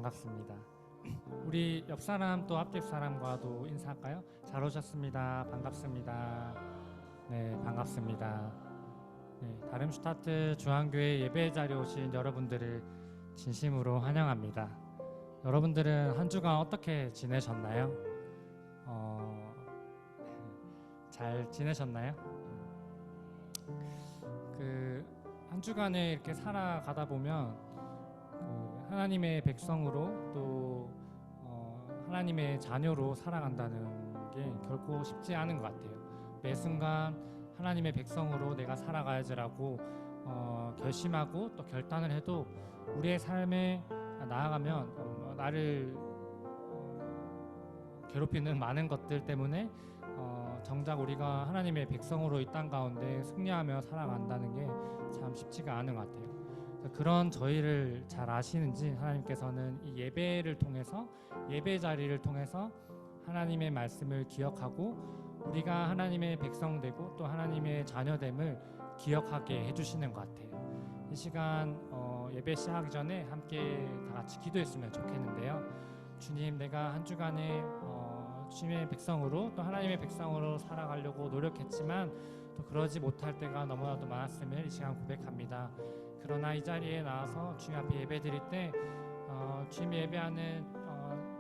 반갑습니다. 우리 옆 사람 또 앞집 사람과도 인사할까요? 잘 오셨습니다. 반갑습니다. 네, 반갑습니다. 네, 다름슈타트 중앙교회 예배 자리에 오신 여러분들을 진심으로 환영합니다. 여러분들은 한 주간 어떻게 지내셨나요? 잘 지내셨나요? 한 주간에 이렇게 살아가다 보면 하나님의 백성으로 또 하나님의 자녀로 살아간다는 게 결코 쉽지 않은 것 같아요. 매 순간 하나님의 백성으로 내가 살아가야지라고 결심하고 또 결단을 해도 우리의 삶에 나아가면 나를 괴롭히는 많은 것들 때문에 정작 우리가 하나님의 백성으로 이 땅 가운데 승리하며 살아간다는 게 참 쉽지가 않은 것 같아요. 그런 저희를 잘 아시는지 하나님께서는 이 예배를 통해서, 예배 자리를 통해서 하나님의 말씀을 기억하고 우리가 하나님의 백성 되고 또 하나님의 자녀됨을 기억하게 해주시는 것 같아요. 이 시간 예배 시작하기 전에 함께 다 같이 기도했으면 좋겠는데요. 주님, 내가 한 주간에 주님의 백성으로 또 하나님의 백성으로 살아가려고 노력했지만 또 그러지 못할 때가 너무나도 많았음을 이 시간 고백합니다. 그러나 이 자리에 나와서 주님 앞에 예배드릴 때 주님 예배하는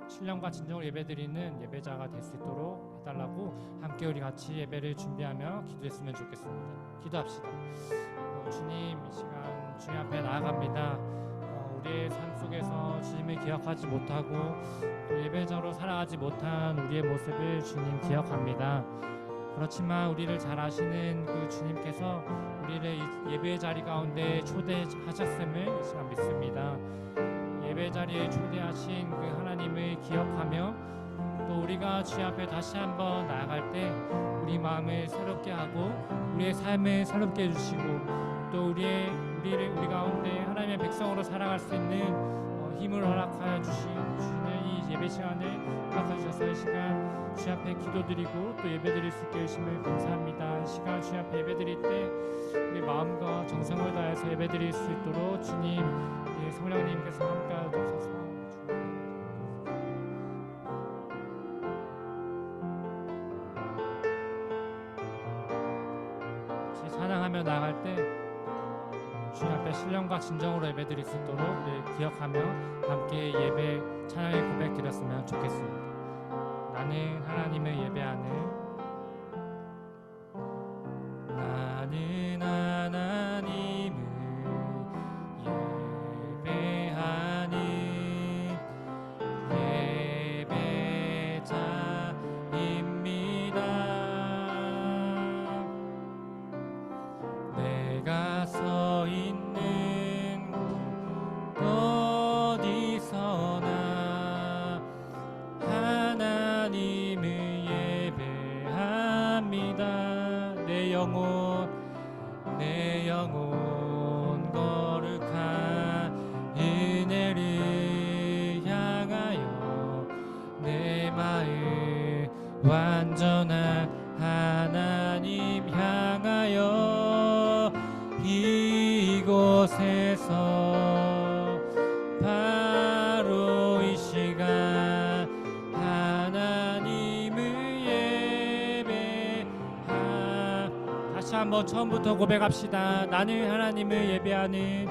신령과 진정으로 예배드리는 예배자가 될 수 있도록 해달라고 함께 우리 같이 예배를 준비하며 기도했으면 좋겠습니다. 기도합시다. 주님, 이 시간 주님 앞에 나아갑니다. 우리의 삶 속에서 주님을 기억하지 못하고 또 예배자로 살아가지 못한 우리의 모습을 주님 기억합니다. 그렇지만 우리를 잘 아시는 그 주님께서 우리를 예배 자리 가운데 초대하셨음을 이 시간 믿습니다. 예배 자리에 초대하신 그 하나님을 기억하며 또 우리가 주님 앞에 다시 한번 나아갈 때 우리 마음을 새롭게 하고 우리의 삶을 새롭게 해주시고 또 우리 가운데 하나님의 백성으로 살아갈 수 있는 힘을 허락하여 주시는 이 예배 시간을 허락해 주셔서 이 시간 주 앞에 기도드리고 또 예배드릴 수 있게 해주심을 감사합니다. 이 시간 주 앞에 예배드릴 때 우리 마음과 정성을 다해서 예배드릴 수 있도록 주님, 성령님께서 함께하여 주셔서 찬양하며 나아갈 때 주님 앞에 신령과 진정으로 예배드릴 수 있도록 기억하며 함께 예배 찬양의 고백 드렸으면 좋겠습니다. 나는 하나님을 예배하는 예배자입니다. 내가 서 있는 곳 어디서나 하나님을 예배합니다. 내 영혼 거룩한 은혜를 향하여 내 마음 완전한 하나님 향하여 이곳에서 바로 이 시간 하나님을 다시 한번 처음부터 고백합시다. 나는 하나님을 예배하는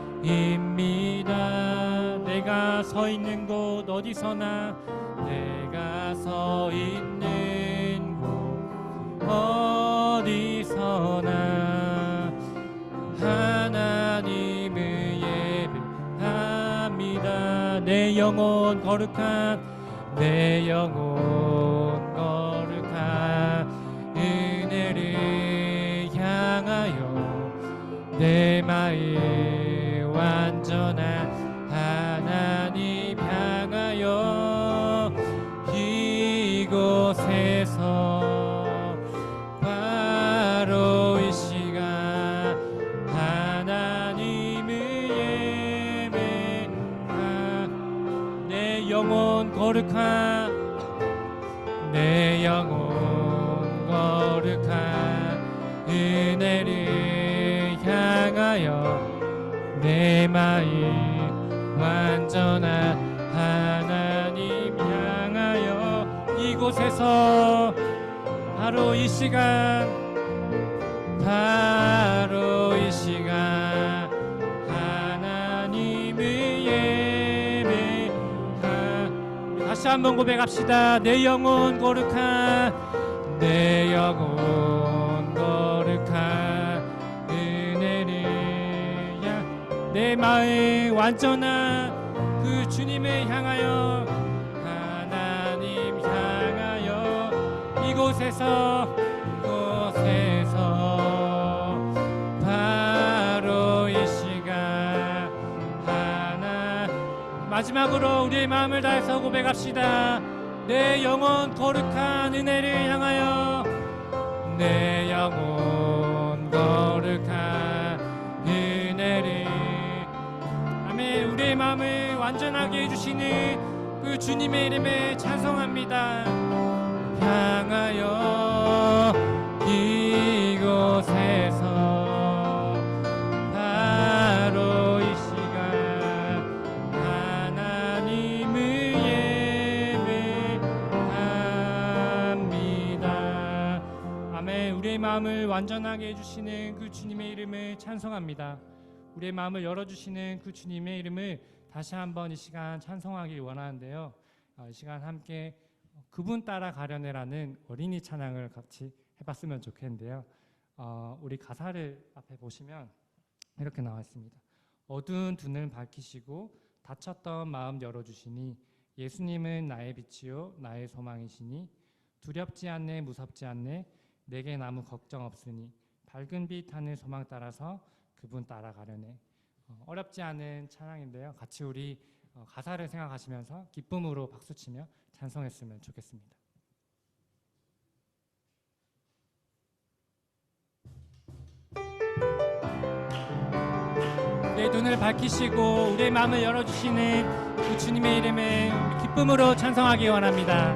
예배자입니다. 내가 서 있는 곳 어디서나 내가 서 있는 곳 어디서나 하나님을 예배합니다. 내 영혼 거룩한 은혜를 향하여 내 마음 완전한 하나님 향하여 이곳에서 바로 이 시간 하나님을 예배하 내 영혼 거룩한 내 영혼 거룩한 은혜를 향하여 내 마음 완전한 하나님 향하여 이곳에서 바로 이 시간 하나님을 예배하 다시 한번 고백합시다. 내 영혼 거룩한 은혜를 내 마음 완전한 그 주님을 향하여 하나님 향하여 이곳에서 바로 이 시간 마지막으로 우리의 마음을 다해서 고백합시다. 내 영혼 거룩한 은혜를 향하여 내 영혼 거룩한 은혜를 아멘. 우리의 마음을 완전하게 해주시는 그 주님의 이름을 찬송합니다. 향하여 이곳에서 바로 이 시간 하나님을 예배합니다. 아멘. 우리의 마음을 완전하게 해주시는 그 주님의 이름을 찬송합니다. 우리의 마음을 열어주시는 그 주님의 이름을 다시 한번 이 시간 찬송하기 원하는데요. 이 시간 함께 그분 따라 가려내라는 어린이 찬양을 같이 해봤으면 좋겠는데요. 우리 가사를 앞에 보시면 이렇게 나와 있습니다. 어두운 눈을 밝히시고 닫혔던 마음 열어주시니 예수님은 나의 빛이요 나의 소망이시니 두렵지 않네 무섭지 않네 내겐 아무 걱정 없으니 밝은 빛 하늘 소망 따라서 그분 따라가려네. 어렵지 않은 찬양인데요. 같이 우리 가사를 생각하시면서 기쁨으로 박수치며 찬송했으면 좋겠습니다. 내 눈을 밝히시고 우리의 마음을 열어주시는 그 주님의 이름을 우리 기쁨으로 찬송하기 원합니다.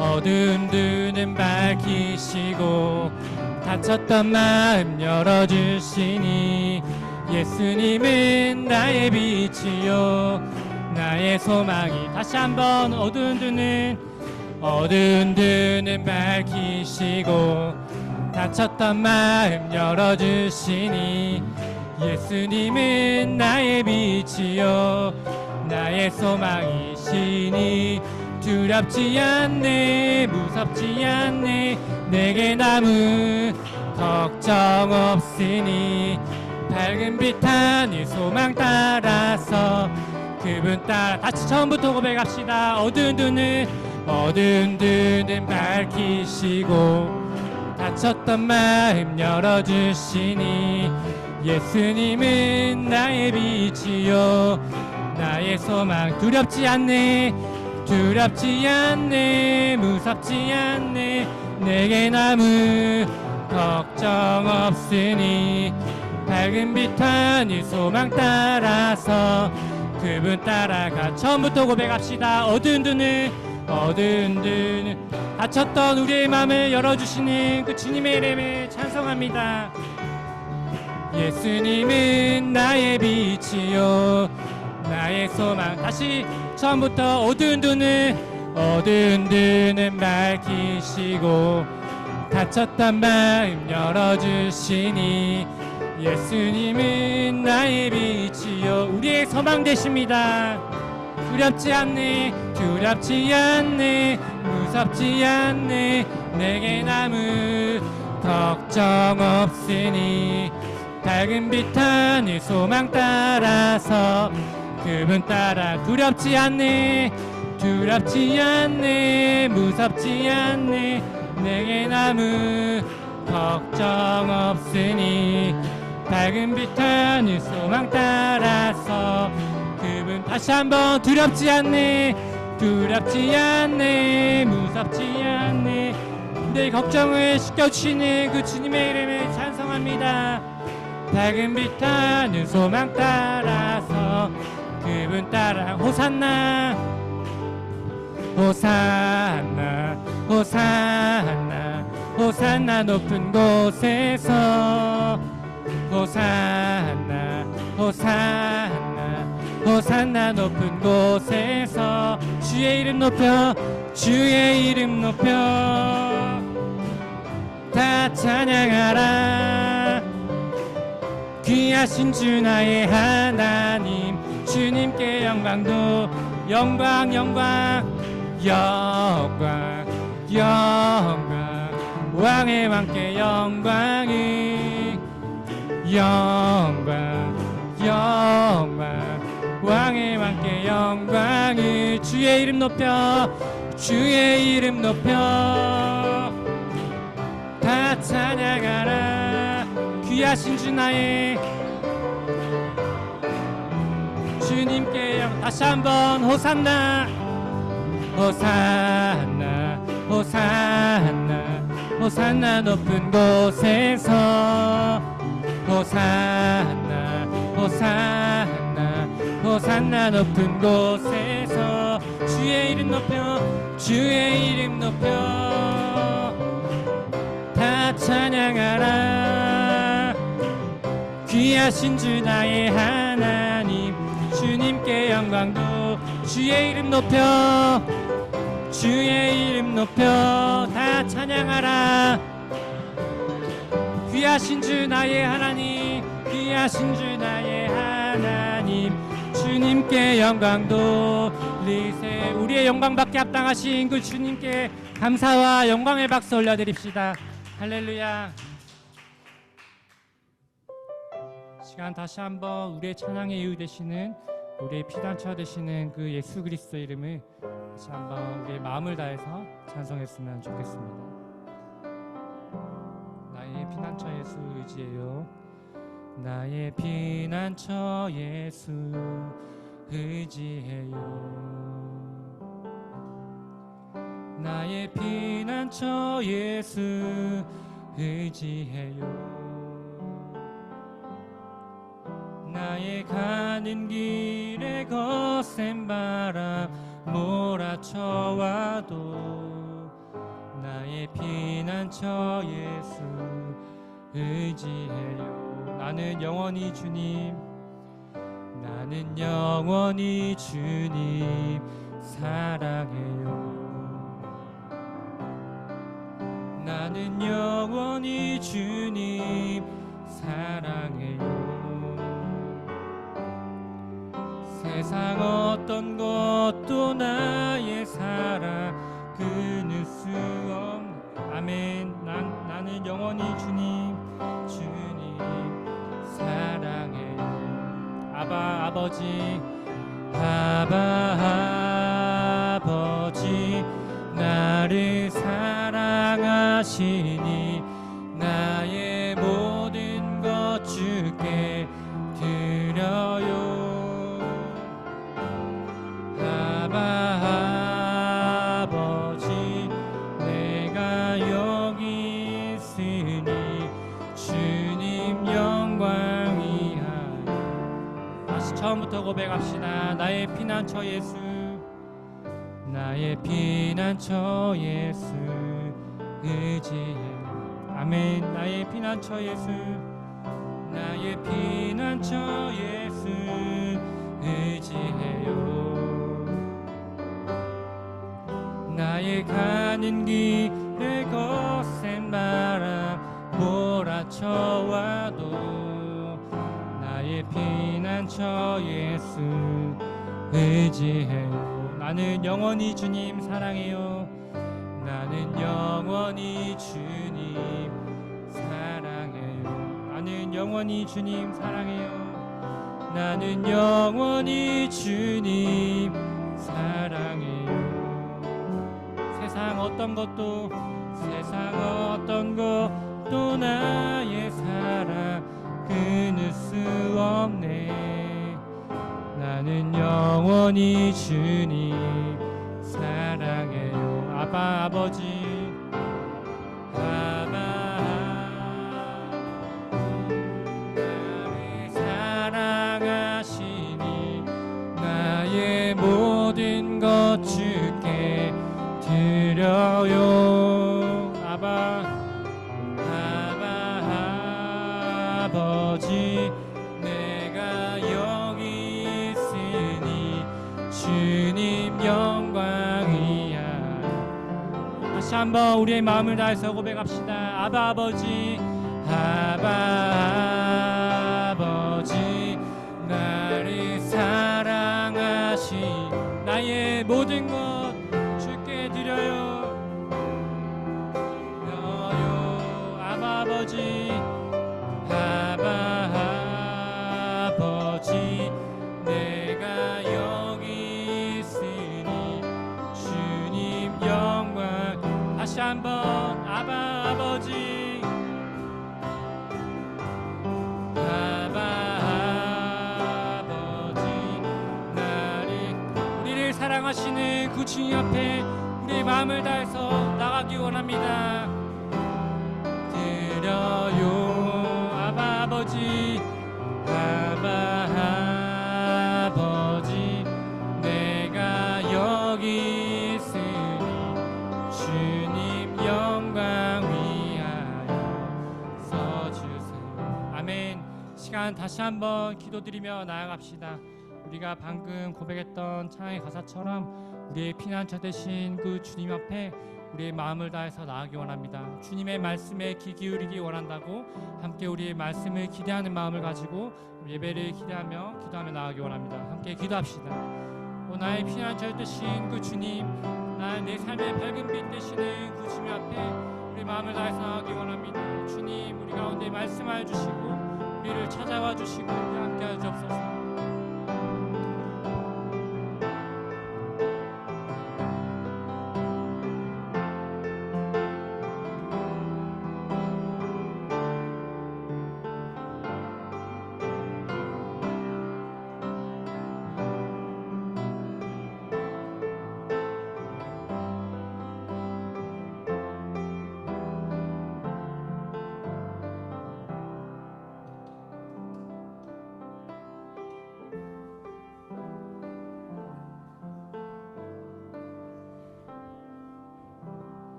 어두운 눈을 밝히시고 닫혔던 마음 열어주시니 예수님은 나의 빛이요 나의 소망이 다시 한번 어두운 눈은 밝히시고 닫혔던 마음 열어주시니 예수님은 나의 빛이요 나의 소망이시니 두렵지 않네 무섭지 않네 내겐 아무 걱정 없으니 밝은 빛 하늘 소망 따라서 그분 따라 다시 처음부터 고백합시다. 어두운 눈은 밝히시고 닫혔던 마음 열어주시니 예수님은 나의 빛이요 나의 소망 두렵지 않네 무섭지 않네 내겐 아무 걱정 없으니 밝은 빛 하늘 소망 따라서 그분 따라가 처음부터 고백합시다. 어두운 눈은 닫혔던 우리의 마음을 열어주시는 그 주님의 이름을 찬송합니다. 예수님은 나의 빛이요 나의 소망 다시 처음부터 어두운 눈은 밝히시고 닫혔던 마음 열어주시니 예수님은 나의 빛이요 우리의 소망 되십니다. 두렵지 않네 무섭지 않네 내겐 아무 걱정 없으니 밝은 빛 하늘 소망 따라서 그분 따라 두렵지 않네 무섭지 않네 내겐 아무 걱정 없으니 밝은 빛 하늘 소망 따라서 그분 다시 한번 두렵지 않네 무섭지 않네 내 걱정을 씻겨주시는 그 주님의 이름을 찬송합니다. 밝은 빛 하늘 소망 따라서 그분 따라 호산나 호산나 호산나 호산나 높은 곳에서 호산나 호산나 호산나 높은 곳에서 주의 이름 높여 주의 이름 높여 다 찬양하라 귀하신 주 나의 하나님 주님께 영광도 영광 영광 영광 영광 왕의 왕께 영광이 영광 영광 왕의 왕께 영광이 주의 이름 높여 주의 이름 높여 다 찬양하라 귀하신 주 나의 주님께 다시 한번 호산나 호산나 호산나 호산나 높은 곳에서 호산나 호산나 호산나 높은 곳에서 주의 이름 높여 주의 이름 높여 다 찬양하라 귀하신 주 나의 하나님 주님께 영광도 주의 이름 높여 주의 이름 높여 다 찬양하라 귀하신 주 나의 하나님 귀하신 주 나의 하나님 주님께 영광도 리세 우리의 영광받게 합당하신 그 주님께 감사와 영광의 박수 올려드립시다. 할렐루야. 시간 다시 한번 우리의 찬양의 이유 되시는 우리의 피단처 되시는 그 예수 그리스도의 이름을 다시 한번 우리의 마음을 다해서 찬송했으면 좋겠습니다. 나의 피난처 예수 의지해요. 나의 피난처 예수 의지해요. 나의 피난처 예수 의지해요. 나의 가는 길에 거센 바람 몰아쳐와도 나의 피난처 예수 의지해요. 나는 영원히 주님 나는 영원히 주님 사랑해요. 나는 영원히 주님 사랑해요. 세상 어떤 것도 나의 사랑 끊을 수 없는 아멘. 나는 영원히 주님 사랑해요. 아바 아버지 아바 아버지 나를 사랑하시니 나의 모든 것 주께 드려요. 아바 아버지 내가 여기 있으니 주님 영광이 하여. 다시 처음부터 고백합시다. 나의 피난처 예수 나의 피난처 예수 의지해요. 아멘. 나의 피난처 예수 나의 피난처 예수 의지해요. 나의 가는 길에 거센 바람 몰아쳐와도 나의 피난처 예수 의지해요. 나는 영원히 주님 사랑해요. 나는 영원히 주님 사랑해요. 나는 영원히 주님 사랑해요. 나는 영원히 주님 사랑해요. 세상 어떤 것도 나의 사랑 끊을 수 없네. 나는 영원히 주님 사랑해요. 아바 아버지 아바 나를 사랑하시니 나의 나의 모든 것 주께 드려요. 아버지, 내가 여기 있으니 주님 영광이야. 다시 한번 우리의 마음을 다해서 고백합시다. 아버지, 아버지, 나를 사랑하신 나의 모든 것 주께 드려요. 아버지, 아버지, 내가 여기 있으니 주님 영광. 다시 한번 아버지, 우리를 사랑하시는 그 주님 앞에 우리의 마음을 다해서 나가기 원합니다. 드려요. 아버지, 아버지, 내가 여기 있으니 주님 영광 위하여 써주세요. 아멘. 시간 다시 한번 기도드리며 나아갑시다. 우리가 방금 고백했던 찬양의 가사처럼 우리의 피난처 되신 그 주님 앞에 우리의 마음을 다해서 나아가기 원합니다. 주님의 말씀에 귀 기울이기 원한다고 함께 우리의 말씀을 기대하는 마음을 가지고 예배를 기대하며 기도하며 나아가기 원합니다. 함께 기도합시다. 나의 피난처 되신 그 주님, 내 삶의 밝은 빛 되시는 그 주님 앞에 우리 마음을 다해서 나아가기 원합니다. 주님, 우리 가운데 말씀하여 주시고 우리를 찾아와 주시고 우리와 함께하여 주옵소서.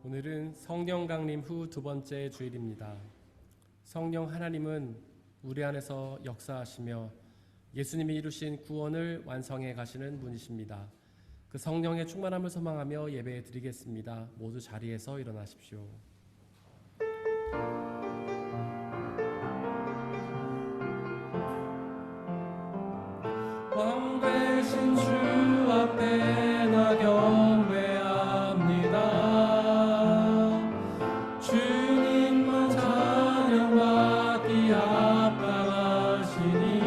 오늘은 성령 강림 후 두 번째 주일입니다. 성령 하나님은 우리 안에서 역사하시며 예수님이 이루신 구원을 완성해 가시는 분이십니다. 그 성령의 충만함을 소망하며 예배 드리겠습니다. 모두 자리에서 일어나십시오. 왕 되신 주 앞에 나 경배합니다. 주님만 찬양받기 합당하시니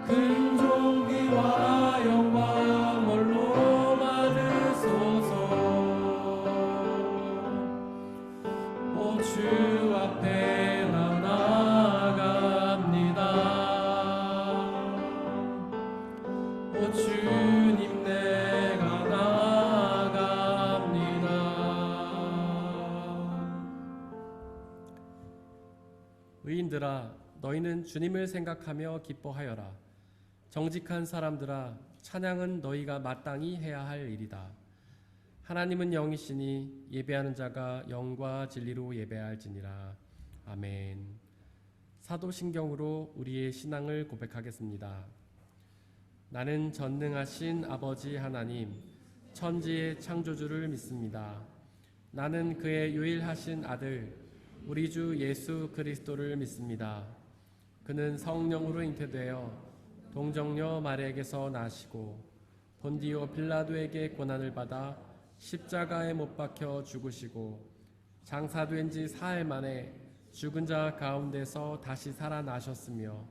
큰 존귀와 영광 홀로 받으소서. 오 주 앞에 나 나아갑니다. 오 주님 내가 나아갑니다. 의인들아, 너희는 주님을 생각하며 기뻐하여라. 정직한 사람들아, 찬양은 너희가 마땅히 해야 할 일이다. 하나님은 영이시니 예배하는 자가 영과 진리로 예배할지니라. 아멘. 사도신경으로 우리의 신앙을 고백하겠습니다. 나는 전능하신 아버지 하나님, 천지의 창조주를 믿습니다. 나는 그의 유일하신 아들, 우리 주 예수 그리스도를 믿습니다. 그는 성령으로 잉태되어 동정녀 마리아에게서 나시고 본디오 빌라도에게 고난을 받아 십자가에 못 박혀 죽으시고 장사된 지 사흘 만에 죽은 자 가운데서 다시 살아나셨으며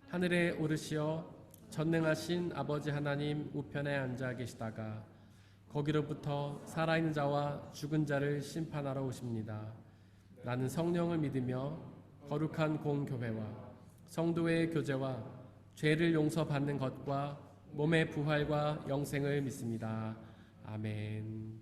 하늘에 오르시어 전능하신 아버지 하나님 우편에 앉아 계시다가 거기로부터 살아있는 자와 죽은 자를 심판하러 오십니다. 나는 성령을 믿으며 거룩한 공교회와 성도의 교제와 죄를 용서받는 것과 몸의 부활과 영생을 믿습니다. 아멘.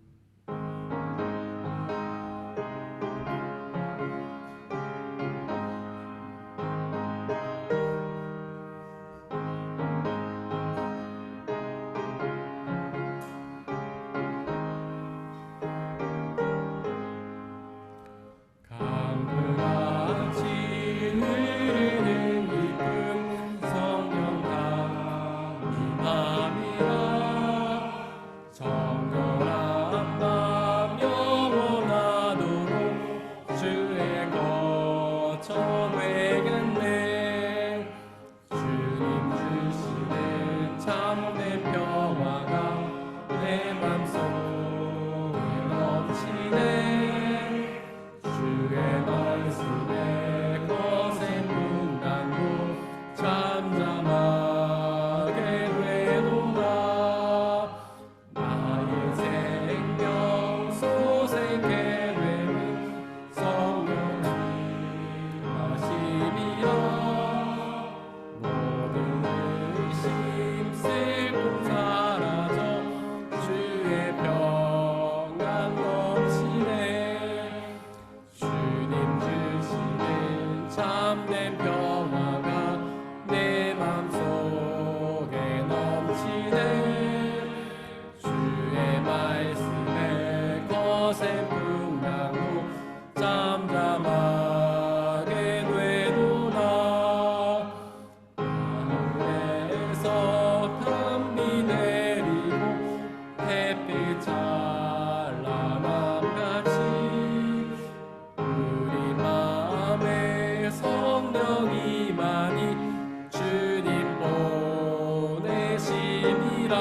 참된 평화가 내 맘속에 넘치네. 주의 말씀에 거센 풍랑도 잠잠하게 되도다. 하늘에서 단비 내리고 햇빛 찬란함같이 우리 마음에 성령이 많이 주님 보내시니라.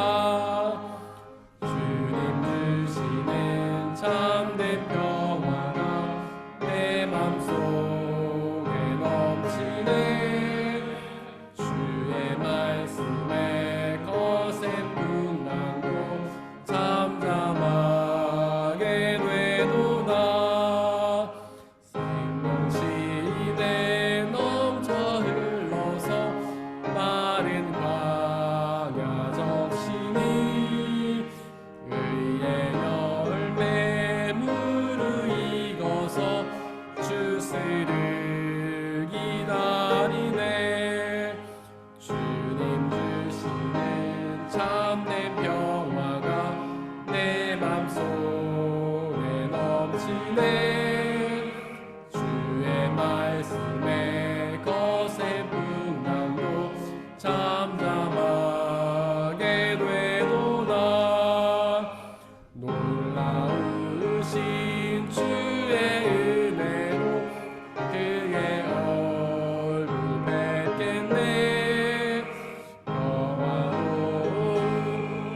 주님 주시는 참된 평화가 내 맘속에 넘치네. 주의 말씀에 거센 풍랑도 잠잠하게 되도다. 생명시대 넘쳐 흘러서 마른 광야 적시니 의의 열매 무르익어서 주스를 기다리네. 주님 주시는 참된 평화가 내 맘속에 넘치네. 주의 말씀에 거센 풍랑도 잠잠하게 되도다. 놀라우신 주의 은혜로 그의 얼굴 뵙겠네. 영화로운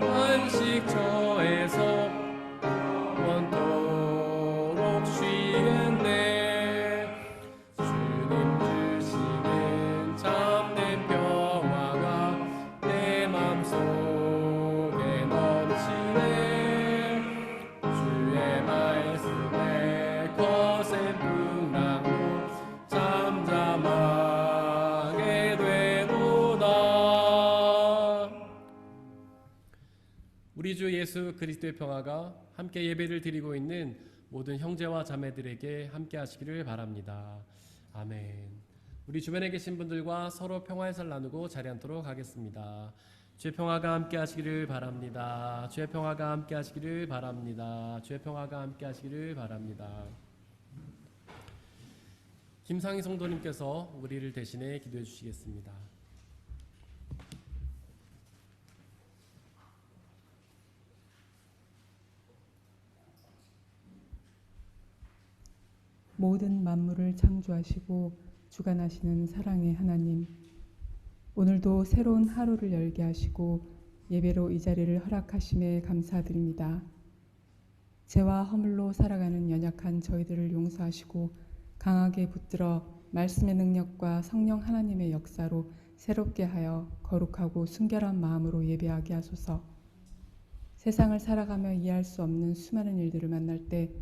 안식처에서 원토록 쉬겠네. 주님 주시는 참된 평화가 내 맘속에 넘치네. 주의 말씀에 거센 풍랑도 잠잠하게 되도다. 우리 주 예수 그리스도의 평화가 함께 예배를 드리고 있는 모든 형제와 자매들에게 함께 하시기를 바랍니다. 아멘. 우리 주변에 계신 분들과 서로 평화의 살 나누고 자리 앉도록 하겠습니다. 주의 평화가 함께 하시기를 바랍니다. 주의 평화가 함께 하시기를 바랍니다. 주의 평화가 함께 하시기를 바랍니다. 김상희 성도님께서 우리를 대신해 기도해 주시겠습니다. 모든 만물을 창조하시고 주관하시는 사랑의 하나님, 오늘도 새로운 하루를 열게 하시고 예배로 이 자리를 허락하심에 감사드립니다. 죄와 허물로 살아가는 연약한 저희들을 용서하시고 강하게 붙들어 말씀의 능력과 성령 하나님의 역사로 새롭게 하여 거룩하고 순결한 마음으로 예배하게 하소서. 세상을 살아가며 이해할 수 없는 수많은 일들을 만날 때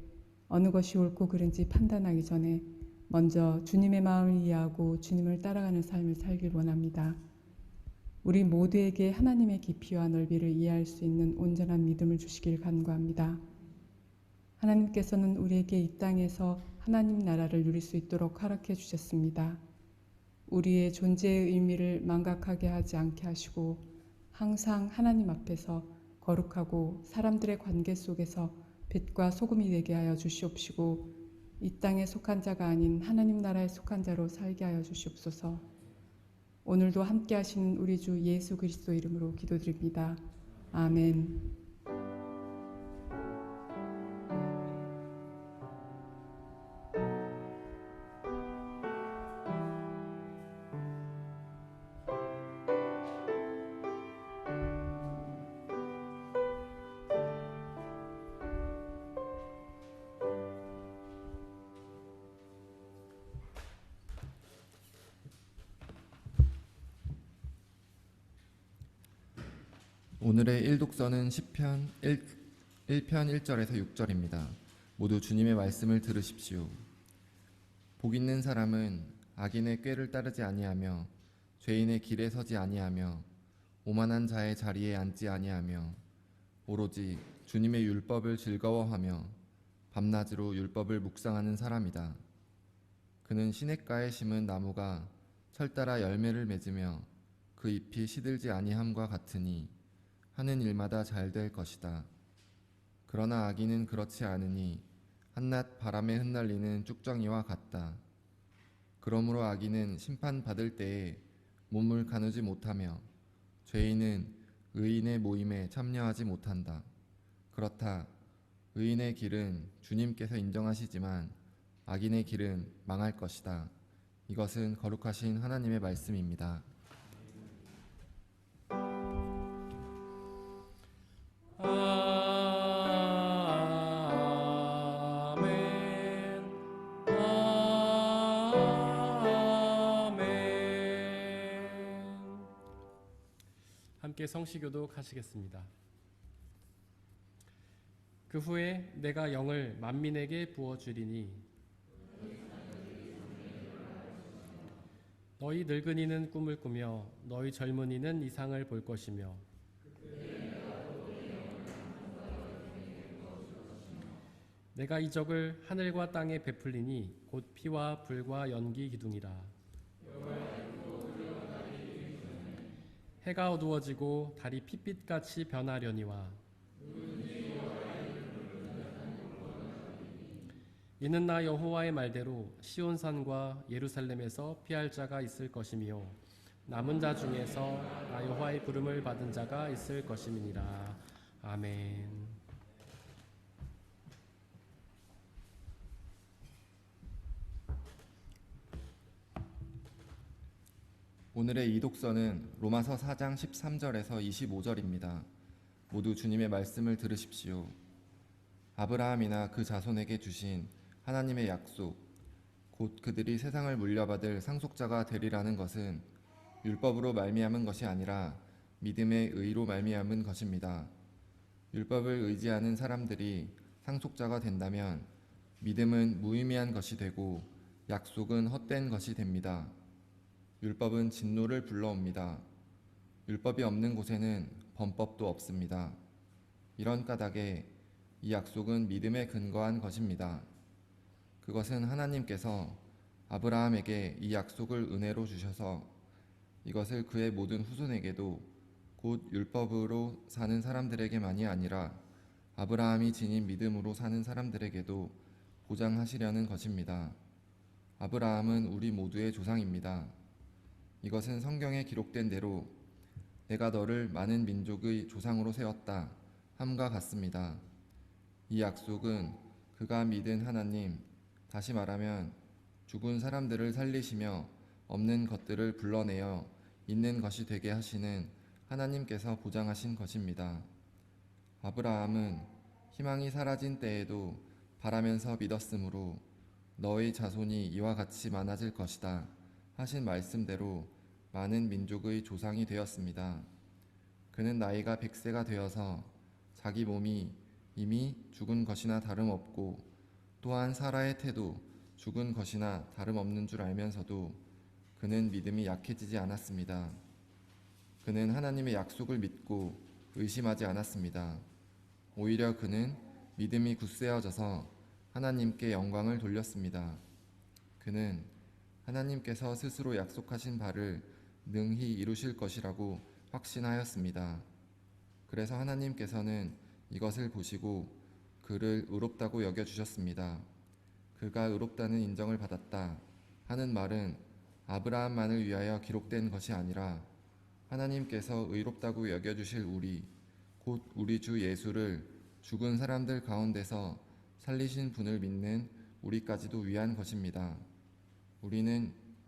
어느 것이 옳고 그른지 판단하기 전에 먼저 주님의 마음을 이해하고 주님을 따라가는 삶을 살길 원합니다. 우리 모두에게 하나님의 깊이와 넓이를 이해할 수 있는 온전한 믿음을 주시길 간구합니다. 하나님께서는 우리에게 이 땅에서 하나님 나라를 누릴 수 있도록 허락해 주셨습니다. 우리의 존재의 의미를 망각하게 하지 않게 하시고 항상 하나님 앞에서 거룩하고 사람들의 관계 속에서 빛과 소금이 되게 하여 주시옵시고 이 땅에 속한 자가 아닌 하나님 나라에 속한 자로 살게 하여 주시옵소서. 오늘도 함께 하시는 우리 주 예수 그리스도 이름으로 기도드립니다. 아멘. 오늘의 일독서는 시편 1편 1절에서 6절입니다. 모두 주님의 말씀을 들으십시오. 복 있는 사람은 악인의 꾀를 따르지 아니하며 죄인의 길에 서지 아니하며 오만한 자의 자리에 앉지 아니하며 오로지 주님의 율법을 즐거워하며 밤낮으로 율법을 묵상하는 사람이다. 그는 시냇가에 심은 나무가 철 따라 열매를 맺으며 그 잎이 시들지 아니함과 같으니 하는 일마다 잘 될 것이다. 그러나 악인은 그렇지 않으니 한낱 바람에 흩날리는 쭉정이와 같다. 그러므로 악인은 심판받을 때에 몸을 가누지 못하며 죄인은 의인의 모임에 참여하지 못한다. 그렇다. 의인의 길은 주님께서 인정하시지만 악인의 길은 망할 것이다. 이것은 거룩하신 하나님의 말씀입니다. 아멘. 아멘. 함께 성시교도 하시겠습니다. 그 후에 내가 영을 만민에게 부어주리니 너희 늙은이는 꿈을 꾸며 너희 젊은이는 이상을 볼 것이며 내가 이적을 하늘과 땅에 베풀리니 곧 피와 불과 연기 기둥이라. 해가 어두워지고 달이 핏빛같이 변하려니와 이는 나 여호와의 말대로 시온산과 예루살렘에서 피할 자가 있을 것이며 남은 자 중에서 나 여호와의 부름을 받은 자가 있을 것임이니라. 아멘. 오늘의 이독서는 로마서 4장 13절에서 25절입니다. 모두 주님의 말씀을 들으십시오. 아브라함이나 그 자손에게 주신 하나님의 약속, 곧 그들이 세상을 물려받을 상속자가 되리라는 것은 율법으로 말미암은 것이 아니라 믿음의 의로 말미암은 것입니다. 율법을 의지하는 사람들이 상속자가 된다면 믿음은 무의미한 것이 되고 약속은 헛된 것이 됩니다. 율법은 진노를 불러옵니다. 율법이 없는 곳에는 범법도 없습니다. 이런 까닭에 이 약속은 믿음에 근거한 것입니다. 그것은 하나님께서 아브라함에게 이 약속을 은혜로 주셔서 이것을 그의 모든 후손에게도 곧 율법으로 사는 사람들에게만이 아니라 아브라함이 지닌 믿음으로 사는 사람들에게도 보장하시려는 것입니다. 아브라함은 우리 모두의 조상입니다. 이것은 성경에 기록된 대로 내가 너를 많은 민족의 조상으로 세웠다 함과 같습니다. 이 약속은 그가 믿은 하나님, 다시 말하면 죽은 사람들을 살리시며 없는 것들을 불러내어 있는 것이 되게 하시는 하나님께서 보장하신 것입니다. 아브라함은 희망이 사라진 때에도 바라면서 믿었으므로 너의 자손이 이와 같이 많아질 것이다 하신 말씀대로 많은 민족의 조상이 되었습니다. 그는 나이가 100세가 되어서 자기 몸이 이미 죽은 것이나 다름없고 또한 사라의 태도 죽은 것이나 다름없는 줄 알면서도 그는 믿음이 약해지지 않았습니다. 그는 하나님의 약속을 믿고 의심하지 않았습니다. 오히려 그는 믿음이 굳세어져서 하나님께 영광을 돌렸습니다. 그는 하나님께서 스스로 약속하신 바를 능히 이루실 것이라고 확신하였습니다. 그래서 하나님께서는 이것을 보시고 그를 의롭다고 여겨주셨습니다. 그가 의롭다는 인정을 받았다 하는 말은 아브라함만을 위하여 기록된 것이 아니라 하나님께서 의롭다고 여겨주실 우리, 곧 우리 주 예수를 죽은 사람들 가운데서 살리신 분을 믿는 우리까지도 위한 것입니다.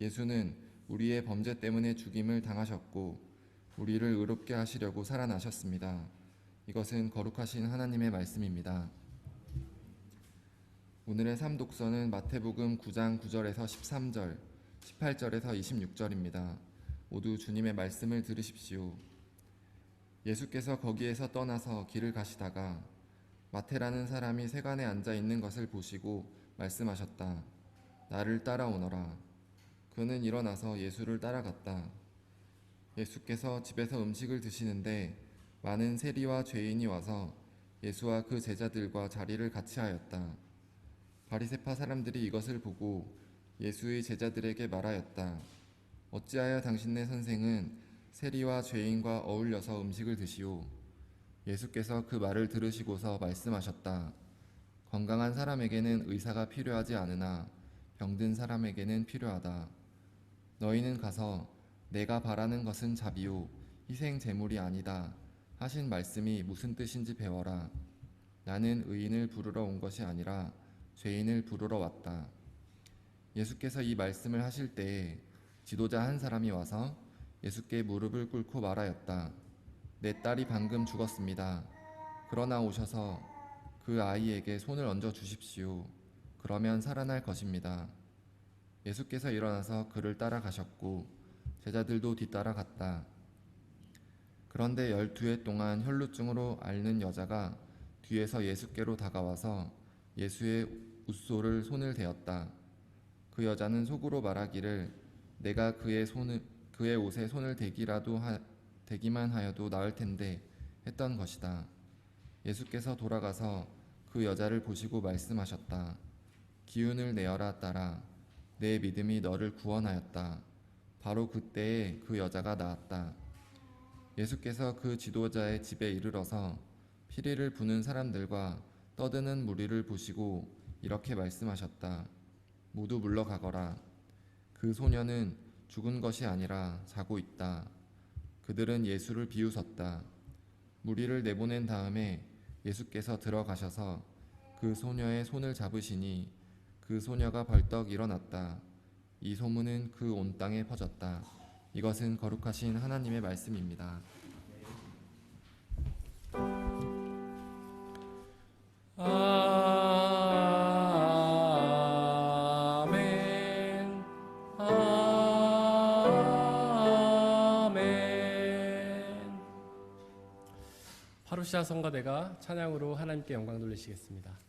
예수는 우리의 범죄 때문에 죽임을 당하셨고 우리를 의롭게 하시려고 살아나셨습니다. 이것은 거룩하신 하나님의 말씀입니다. 오늘의 삼독서는 마태복음 9장 9절에서 13절, 18절에서 26절입니다. 모두 주님의 말씀을 들으십시오. 예수께서 거기에서 떠나서 길을 가시다가 마태라는 사람이 세간에 앉아 있는 것을 보시고 말씀하셨다. 나를 따라오너라. 그는 일어나서 예수를 따라갔다. 예수께서 집에서 음식을 드시는데 많은 세리와 죄인이 와서 예수와 그 제자들과 자리를 같이 하였다. 바리새파 사람들이 이것을 보고 예수의 제자들에게 말하였다. 어찌하여 당신네 선생은 세리와 죄인과 어울려서 음식을 드시오? 예수께서 그 말을 들으시고서 말씀하셨다. 건강한 사람에게는 의사가 필요하지 않으나 병든 사람에게는 필요하다. 너희는 가서 내가 바라는 것은 자비요 희생 제물이 아니다 하신 말씀이 무슨 뜻인지 배워라. 나는 의인을 부르러 온 것이 아니라 죄인을 부르러 왔다. 예수께서 이 말씀을 하실 때에 지도자 한 사람이 와서 예수께 무릎을 꿇고 말하였다. 내 딸이 방금 죽었습니다. 그러나 오셔서 그 아이에게 손을 얹어 주십시오. 그러면 살아날 것입니다. 예수께서 일어나서 그를 따라가셨고 제자들도 뒤따라갔다. 그런데 12해 동안 혈루증으로 앓는 여자가 뒤에서 예수께로 다가와서 예수의 웃소를 손을 대었다. 그 여자는 속으로 말하기를 내가 그의 옷에 손을 대기만 하여도 나을 텐데 했던 것이다. 예수께서 돌아가서 그 여자를 보시고 말씀하셨다. 기운을 내어라 딸아. 내 믿음이 너를 구원하였다. 바로 그때에 그 여자가 나았다. 예수께서 그 지도자의 집에 이르러서 피리를 부는 사람들과 떠드는 무리를 보시고 이렇게 말씀하셨다. 모두 물러가거라. 그 소녀는 죽은 것이 아니라 자고 있다. 그들은 예수를 비웃었다. 무리를 내보낸 다음에 예수께서 들어가셔서 그 소녀의 손을 잡으시니 그 소녀가 벌떡 일어났다. 이 소문은 그 온 땅에 퍼졌다. 이것은 거룩하신 하나님의 말씀입니다. 아멘. 아멘. 파루시아 성가대가 찬양으로 하나님께 영광 돌리시겠습니다.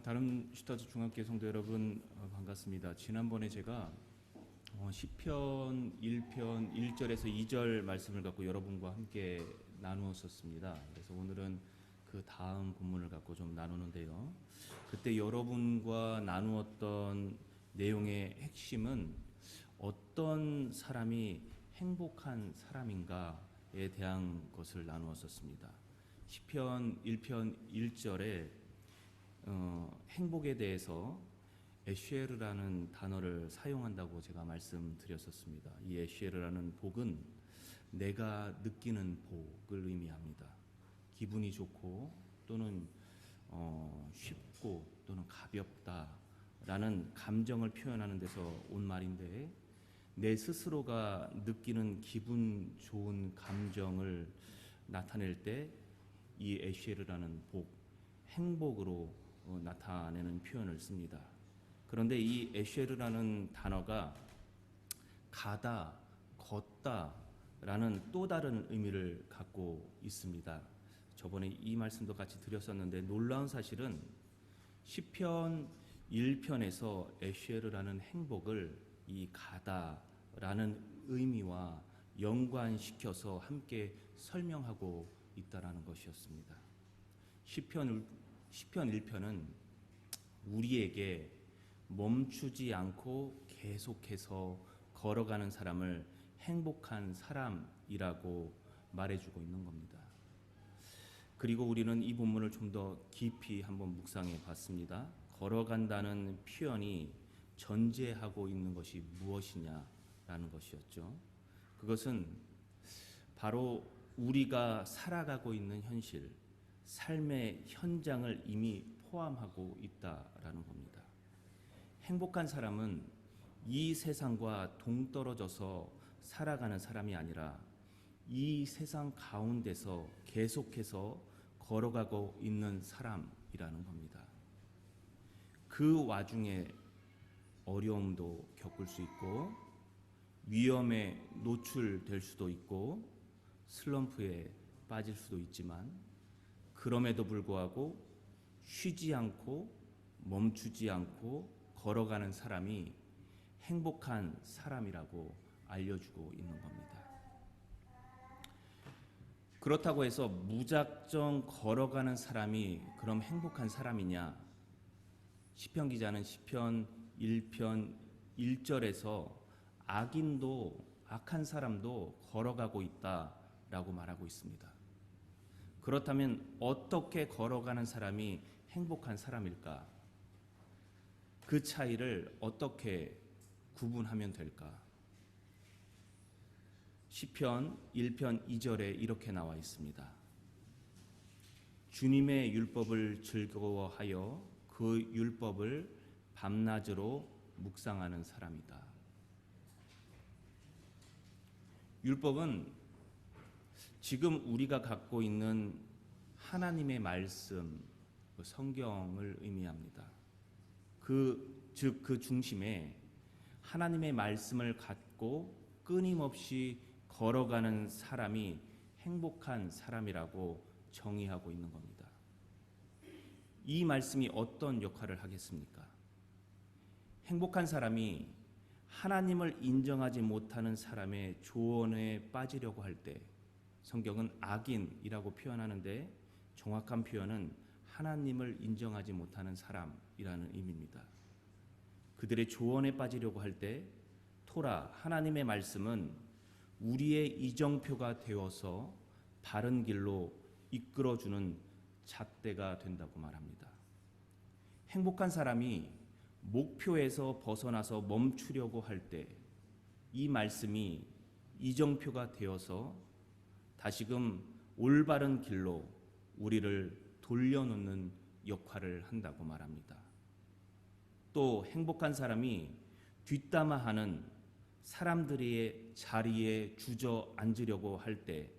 다른 슈타트 중학교 성도 여러분 반갑습니다. 지난번에 제가 시편 1편 1절에서 2절 말씀을 갖고 여러분과 함께 나누었었습니다. 그래서 오늘은 그 다음 본문을 갖고 좀 나누는데요. 그때 여러분과 나누었던 내용의 핵심은 어떤 사람이 행복한 사람인가에 대한 것을 나누었었습니다. 시편 1편 1절에 행복에 대해서 에쉐르라는 단어를 사용한다고 제가 말씀드렸었습니다. 이 에쉐르라는 복은 내가 느끼는 복을 의미합니다. 기분이 좋고 또는 쉽고 또는 가볍다라는 감정을 표현하는 데서 온 말인데, 내 스스로가 느끼는 기분 좋은 감정을 나타낼 때 이 에쉐르라는 복, 행복으로 나타내는 표현을 씁니다. 그런데 이 에쉐르라는 단어가 가다, 걷다 라는 또 다른 의미를 갖고 있습니다. 저번에 이 말씀도 같이 드렸었는데, 놀라운 사실은 시편 1편에서 에쉐르라는 행복을 이 가다라는 의미와 연관시켜서 함께 설명하고 있다라는 것이었습니다. 시편 1편은 우리에게 멈추지 않고 계속해서 걸어가는 사람을 행복한 사람이라고 말해주고 있는 겁니다. 그리고 우리는 이 본문을 좀 더 깊이 한번 묵상해 봤습니다. 걸어간다는 표현이 전제하고 있는 것이 무엇이냐라는 것이었죠. 그것은 바로 우리가 살아가고 있는 현실, 삶의 현장을 이미 포함하고 있다라는 겁니다. 행복한 사람은 이 세상과 동떨어져서 살아가는 사람이 아니라 이 세상 가운데서 계속해서 걸어가고 있는 사람이라는 겁니다. 그 와중에 어려움도 겪을 수 있고 위험에 노출될 수도 있고 슬럼프에 빠질 수도 있지만, 그럼에도 불구하고 쉬지 않고 멈추지 않고 걸어가는 사람이 행복한 사람이라고 알려주고 있는 겁니다. 그렇다고 해서 무작정 걸어가는 사람이 그럼 행복한 사람이냐? 시편 기자는 시편 1편 1절에서 악인도 악한 사람도 걸어가고 있다라고 말하고 있습니다. 그렇다면 어떻게 걸어가는 사람이 행복한 사람일까? 그 차이를 어떻게 구분하면 될까? 시편 1편 2절에 이렇게 나와 있습니다. 주님의 율법을 즐거워하여 그 율법을 밤낮으로 묵상하는 사람이다. 율법은 지금 우리가 갖고 있는 하나님의 말씀, 성경을 의미합니다. 그 중심에 하나님의 말씀을 갖고 끊임없이 걸어가는 사람이 행복한 사람이라고 정의하고 있는 겁니다. 이 말씀이 어떤 역할을 하겠습니까? 행복한 사람이 하나님을 인정하지 못하는 사람의 조언에 빠지려고 할 때, 성경은 악인이라고 표현하는데 정확한 표현은 하나님을 인정하지 못하는 사람이라는 의미입니다. 그들의 조언에 빠지려고 할 때 토라, 하나님의 말씀은 우리의 이정표가 되어서 바른 길로 이끌어주는 잣대가 된다고 말합니다. 행복한 사람이 목표에서 벗어나서 멈추려고 할 때 이 말씀이 이정표가 되어서 다시금 올바른 길로 우리를 돌려놓는 역할을 한다고 말합니다. 또 행복한 사람이 뒷담화하는 사람들의 자리에 주저앉으려고 할 때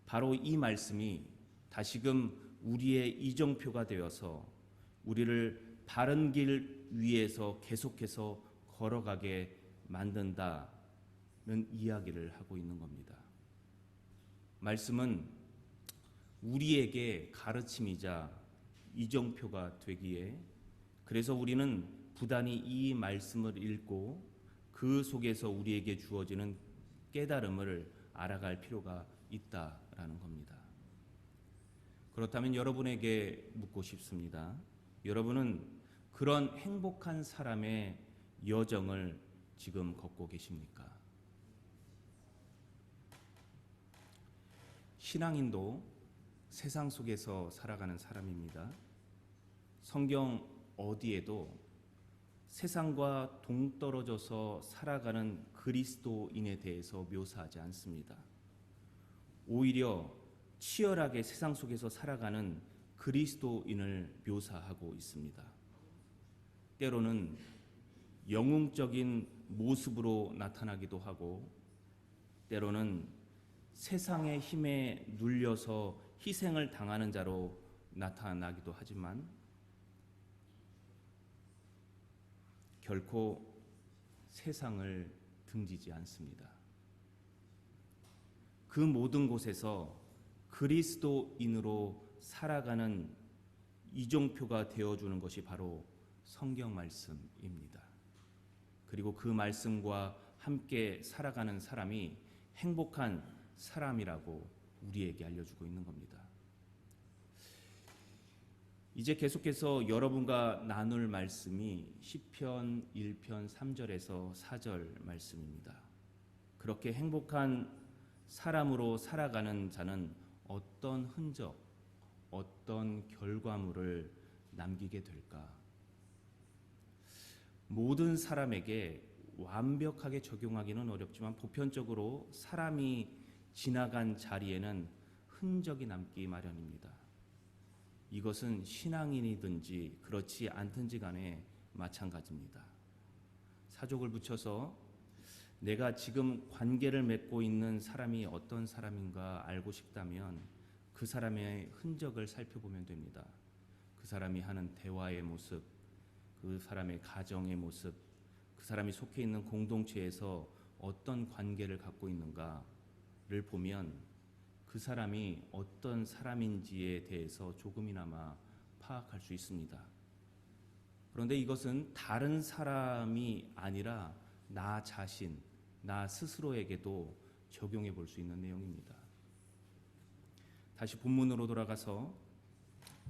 바로 이 말씀이 다시금 우리의 이정표가 되어서 우리를 바른 길 위에서 계속해서 걸어가게 만든다는 이야기를 하고 있는 겁니다. 말씀은 우리에게 가르침이자 이정표가 되기에 그래서 우리는 부단히 이 말씀을 읽고 그 속에서 우리에게 주어지는 깨달음을 알아갈 필요가 있다라는 겁니다. 그렇다면 여러분에게 묻고 싶습니다. 여러분은 그런 행복한 사람의 여정을 지금 걷고 계십니까? 신앙인도 세상 속에서 살아가는 사람입니다. 성경 어디에도 세상과 동떨어져서 살아가는 그리스도인에 대해서 묘사하지 않습니다. 오히려 치열하게 세상 속에서 살아가는 그리스도인을 묘사하고 있습니다. 때로는 영웅적인 모습으로 나타나기도 하고 때로는 세상의 힘에 눌려서 희생을 당하는 자로 나타나기도 하지만 결코 세상을 등지지 않습니다. 그 모든 곳에서 그리스도인으로 살아가는 이정표가 되어주는 것이 바로 성경 말씀입니다. 그리고 그 말씀과 함께 살아가는 사람이 행복한 사람이라고 우리에게 알려주고 있는 겁니다. 이제 계속해서 여러분과 나눌 말씀이 시편 1편 3절에서 4절 말씀입니다. 그렇게 행복한 사람으로 살아가는 자는 어떤 흔적, 어떤 결과물을 남기게 될까? 모든 사람에게 완벽하게 적용하기는 어렵지만 보편적으로 사람이 지나간 자리에는 흔적이 남기 마련입니다. 이것은 신앙인이든지 그렇지 않든지 간에 마찬가지입니다. 사족을 붙여서 내가 지금 관계를 맺고 있는 사람이 어떤 사람인가 알고 싶다면 그 사람의 흔적을 살펴보면 됩니다. 그 사람이 하는 대화의 모습, 그 사람의 가정의 모습, 그 사람이 속해 있는 공동체에서 어떤 관계를 갖고 있는가를 보면 그 사람이 어떤 사람인지에 대해서 조금이나마 파악할 수 있습니다. 그런데 이것은 다른 사람이 아니라 나 자신, 나 스스로에게도 적용해 볼 수 있는 내용입니다. 다시 본문으로 돌아가서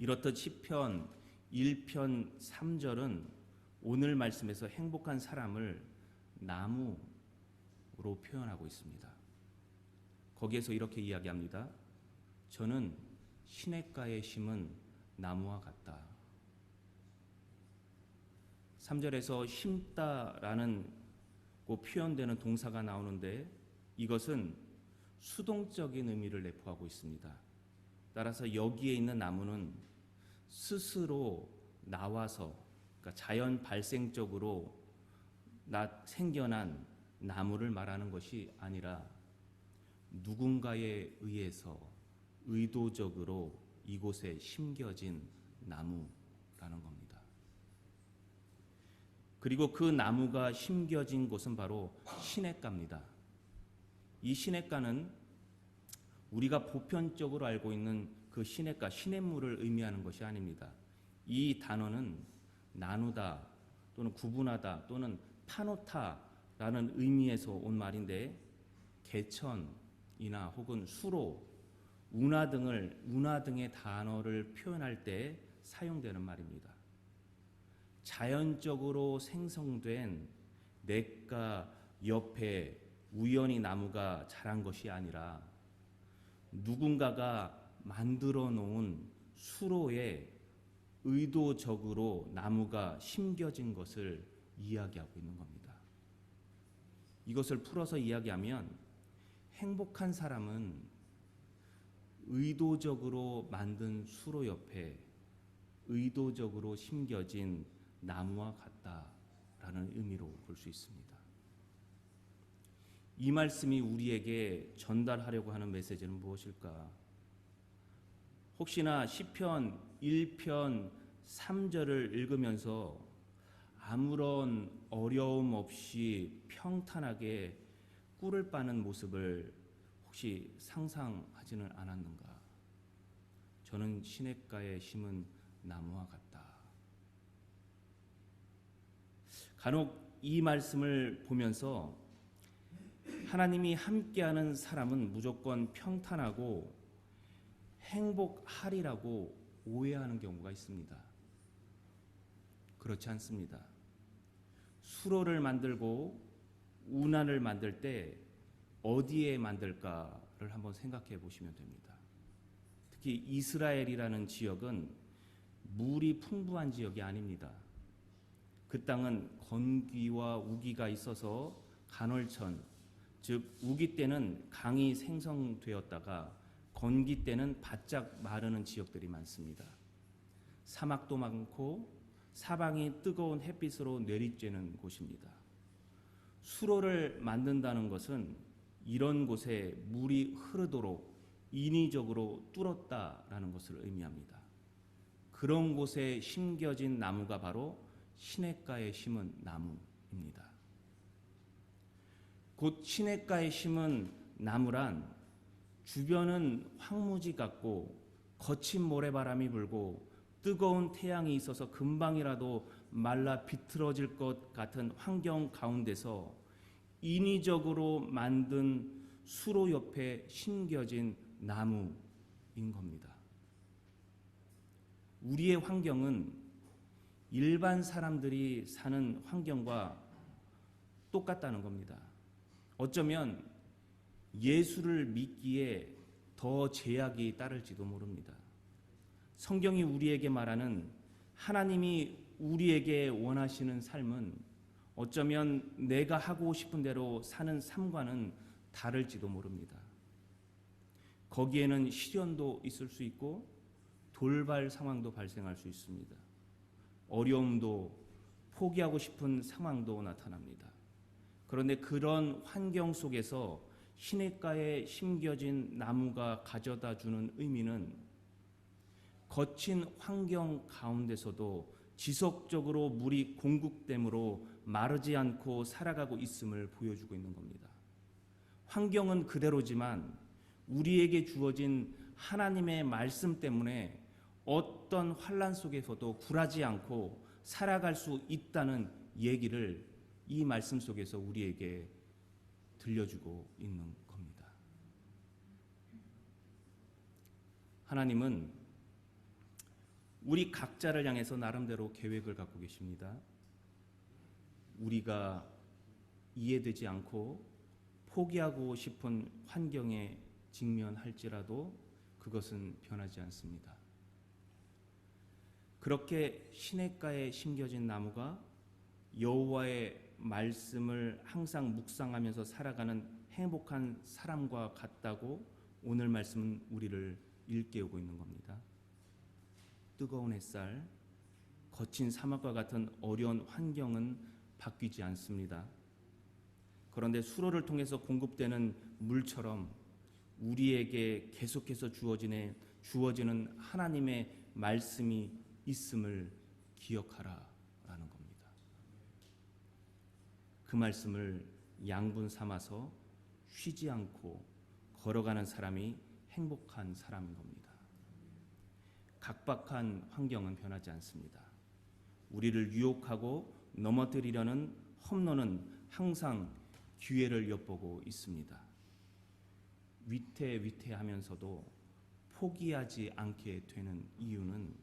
이렇듯 시편 1편 3절은 오늘 말씀에서 행복한 사람을 나무로 표현하고 있습니다. 거기에서 이렇게 이야기합니다. 저는 시냇가에 심은 나무와 같다. 3절에서 심다라는 표현되는 동사가 나오는데 이것은 수동적인 의미를 내포하고 있습니다. 따라서 여기에 있는 나무는 스스로 나와서 그러니까 자연 발생적으로 생겨난 나무를 말하는 것이 아니라 누군가에 의해서 의도적으로 이곳에 심겨진 나무라는 겁니다. 그리고 그 나무가 심겨진 곳은 바로 시냇가입니다. 이 시냇가는 우리가 보편적으로 알고 있는 그 시냇가, 시냇물을 의미하는 것이 아닙니다. 이 단어는 나누다 또는 구분하다 또는 파놓다라는 의미에서 온 말인데 개천이나 혹은 수로, 운하 등의 단어를 표현할 때 사용되는 말입니다. 자연적으로 생성된 냇가 옆에 우연히 나무가 자란 것이 아니라 누군가가 만들어 놓은 수로에 의도적으로 나무가 심겨진 것을 이야기하고 있는 겁니다. 이것을 풀어서 이야기하면 행복한 사람은 의도적으로 만든 수로 옆에 의도적으로 심겨진 나무와 같다라는 의미로 볼 수 있습니다. 이 말씀이 우리에게 전달하려고 하는 메시지는 무엇일까? 혹시나 시편 1편 3절을 읽으면서 아무런 어려움 없이 평탄하게 꿀을 빠는 모습을 혹시 상상하지는 않았는가? 저는 시냇가에 심은 나무와 같다. 간혹 이 말씀을 보면서 하나님이 함께하는 사람은 무조건 평탄하고 행복하리라고 오해하는 경우가 있습니다. 그렇지 않습니다. 수로를 만들고 운하를 만들 때 어디에 만들까를 한번 생각해 보시면 됩니다. 특히 이스라엘이라는 지역은 물이 풍부한 지역이 아닙니다. 그 땅은 건기와 우기가 있어서 간헐천, 즉 우기 때는 강이 생성되었다가 건기 때는 바짝 마르는 지역들이 많습니다. 사막도 많고 사방이 뜨거운 햇빛으로 내리쬐는 곳입니다. 수로를 만든다는 것은 이런 곳에 물이 흐르도록 인위적으로 뚫었다라는 것을 의미합니다. 그런 곳에 심겨진 나무가 바로 시냇가에 심은 나무입니다. 곧 시냇가에 심은 나무란 주변은 황무지 같고 거친 모래바람이 불고 뜨거운 태양이 있어서 금방이라도 말라 비틀어질 것 같은 환경 가운데서 인위적으로 만든 수로 옆에 심겨진 나무인 겁니다. 우리의 환경은 일반 사람들이 사는 환경과 똑같다는 겁니다. 어쩌면 예수를 믿기에 더 제약이 따를지도 모릅니다. 성경이 우리에게 말하는 하나님이 우리에게 원하시는 삶은 어쩌면 내가 하고 싶은 대로 사는 삶과는 다를지도 모릅니다. 거기에는 시련도 있을 수 있고 돌발 상황도 발생할 수 있습니다. 어려움도 포기하고 싶은 상황도 나타납니다. 그런데 그런 환경 속에서 시냇가에 심겨진 나무가 가져다 주는 의미는 거친 환경 가운데서도 지속적으로 물이 공급됨으로 마르지 않고 살아가고 있음을 보여주고 있는 겁니다. 환경은 그대로지만 우리에게 주어진 하나님의 말씀 때문에 어떤 환난 속에서도 굴하지 않고 살아갈 수 있다는 얘기를 이 말씀 속에서 우리에게 들려주고 있는 겁니다. 하나님은 우리 각자를 향해서 나름대로 계획을 갖고 계십니다. 우리가 이해되지 않고 포기하고 싶은 환경에 직면할지라도 그것은 변하지 않습니다. 그렇게 시냇가에 심겨진 나무가 여호와의 말씀을 항상 묵상하면서 살아가는 행복한 사람과 같다고 오늘 말씀은 우리를 일깨우고 있는 겁니다. 뜨거운 햇살, 거친 사막과 같은 어려운 환경은 바뀌지 않습니다. 그런데 수로를 통해서 공급되는 물처럼 우리에게 계속해서 주어지는 하나님의 말씀이 있음을 기억하라라는 겁니다. 그 말씀을 양분 삼아서 쉬지 않고 걸어가는 사람이 행복한 사람인 겁니다. 각박한 환경은 변하지 않습니다. 우리를 유혹하고 넘어뜨리려는 험로는 항상 기회를 엿보고 있습니다. 위태위태하면서도 포기하지 않게 되는 이유는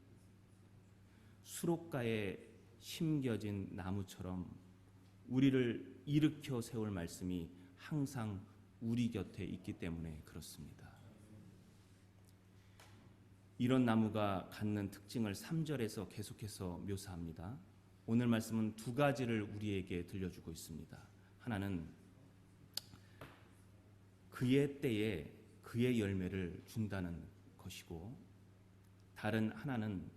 수록가에 심겨진 나무처럼 우리를 일으켜 세울 말씀이 항상 우리 곁에 있기 때문에 그렇습니다. 이런 나무가 갖는 특징을 3절에서 계속해서 묘사합니다. 오늘 말씀은 두 가지를 우리에게 들려주고 있습니다. 하나는 그의 때에 그의 열매를 준다는 것이고, 다른 하나는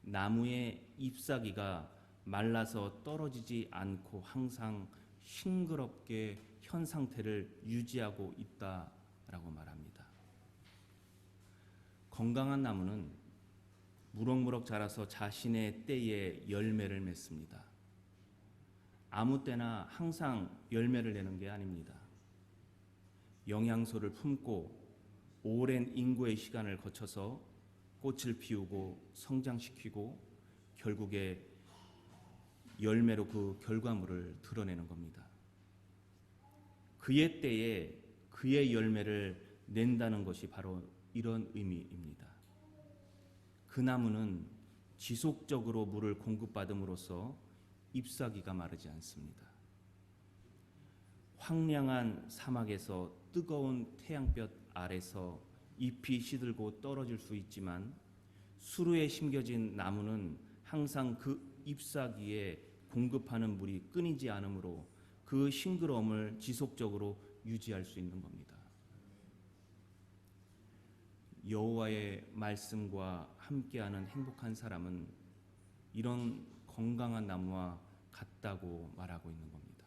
나무의 잎사귀가 말라서 떨어지지 않고 항상 싱그럽게 현 상태를 유지하고 있다라고 말합니다. 건강한 나무는 무럭무럭 자라서 자신의 때에 열매를 맺습니다. 아무 때나 항상 열매를 내는 게 아닙니다. 영양소를 품고 오랜 인고의 시간을 거쳐서 꽃을 피우고 성장시키고 결국에 열매로 그 결과물을 드러내는 겁니다. 그의 때에 그의 열매를 낸다는 것이 바로 이런 의미입니다. 그 나무는 지속적으로 물을 공급받음으로써 잎사귀가 마르지 않습니다. 황량한 사막에서 뜨거운 태양볕 아래서 잎이 시들고 떨어질 수 있지만 수루에 심겨진 나무는 항상 그 잎사귀에 공급하는 물이 끊이지 않으므로 그 싱그러움을 지속적으로 유지할 수 있는 겁니다. 여호와의 말씀과 함께하는 행복한 사람은 이런 건강한 나무와 같다고 말하고 있는 겁니다.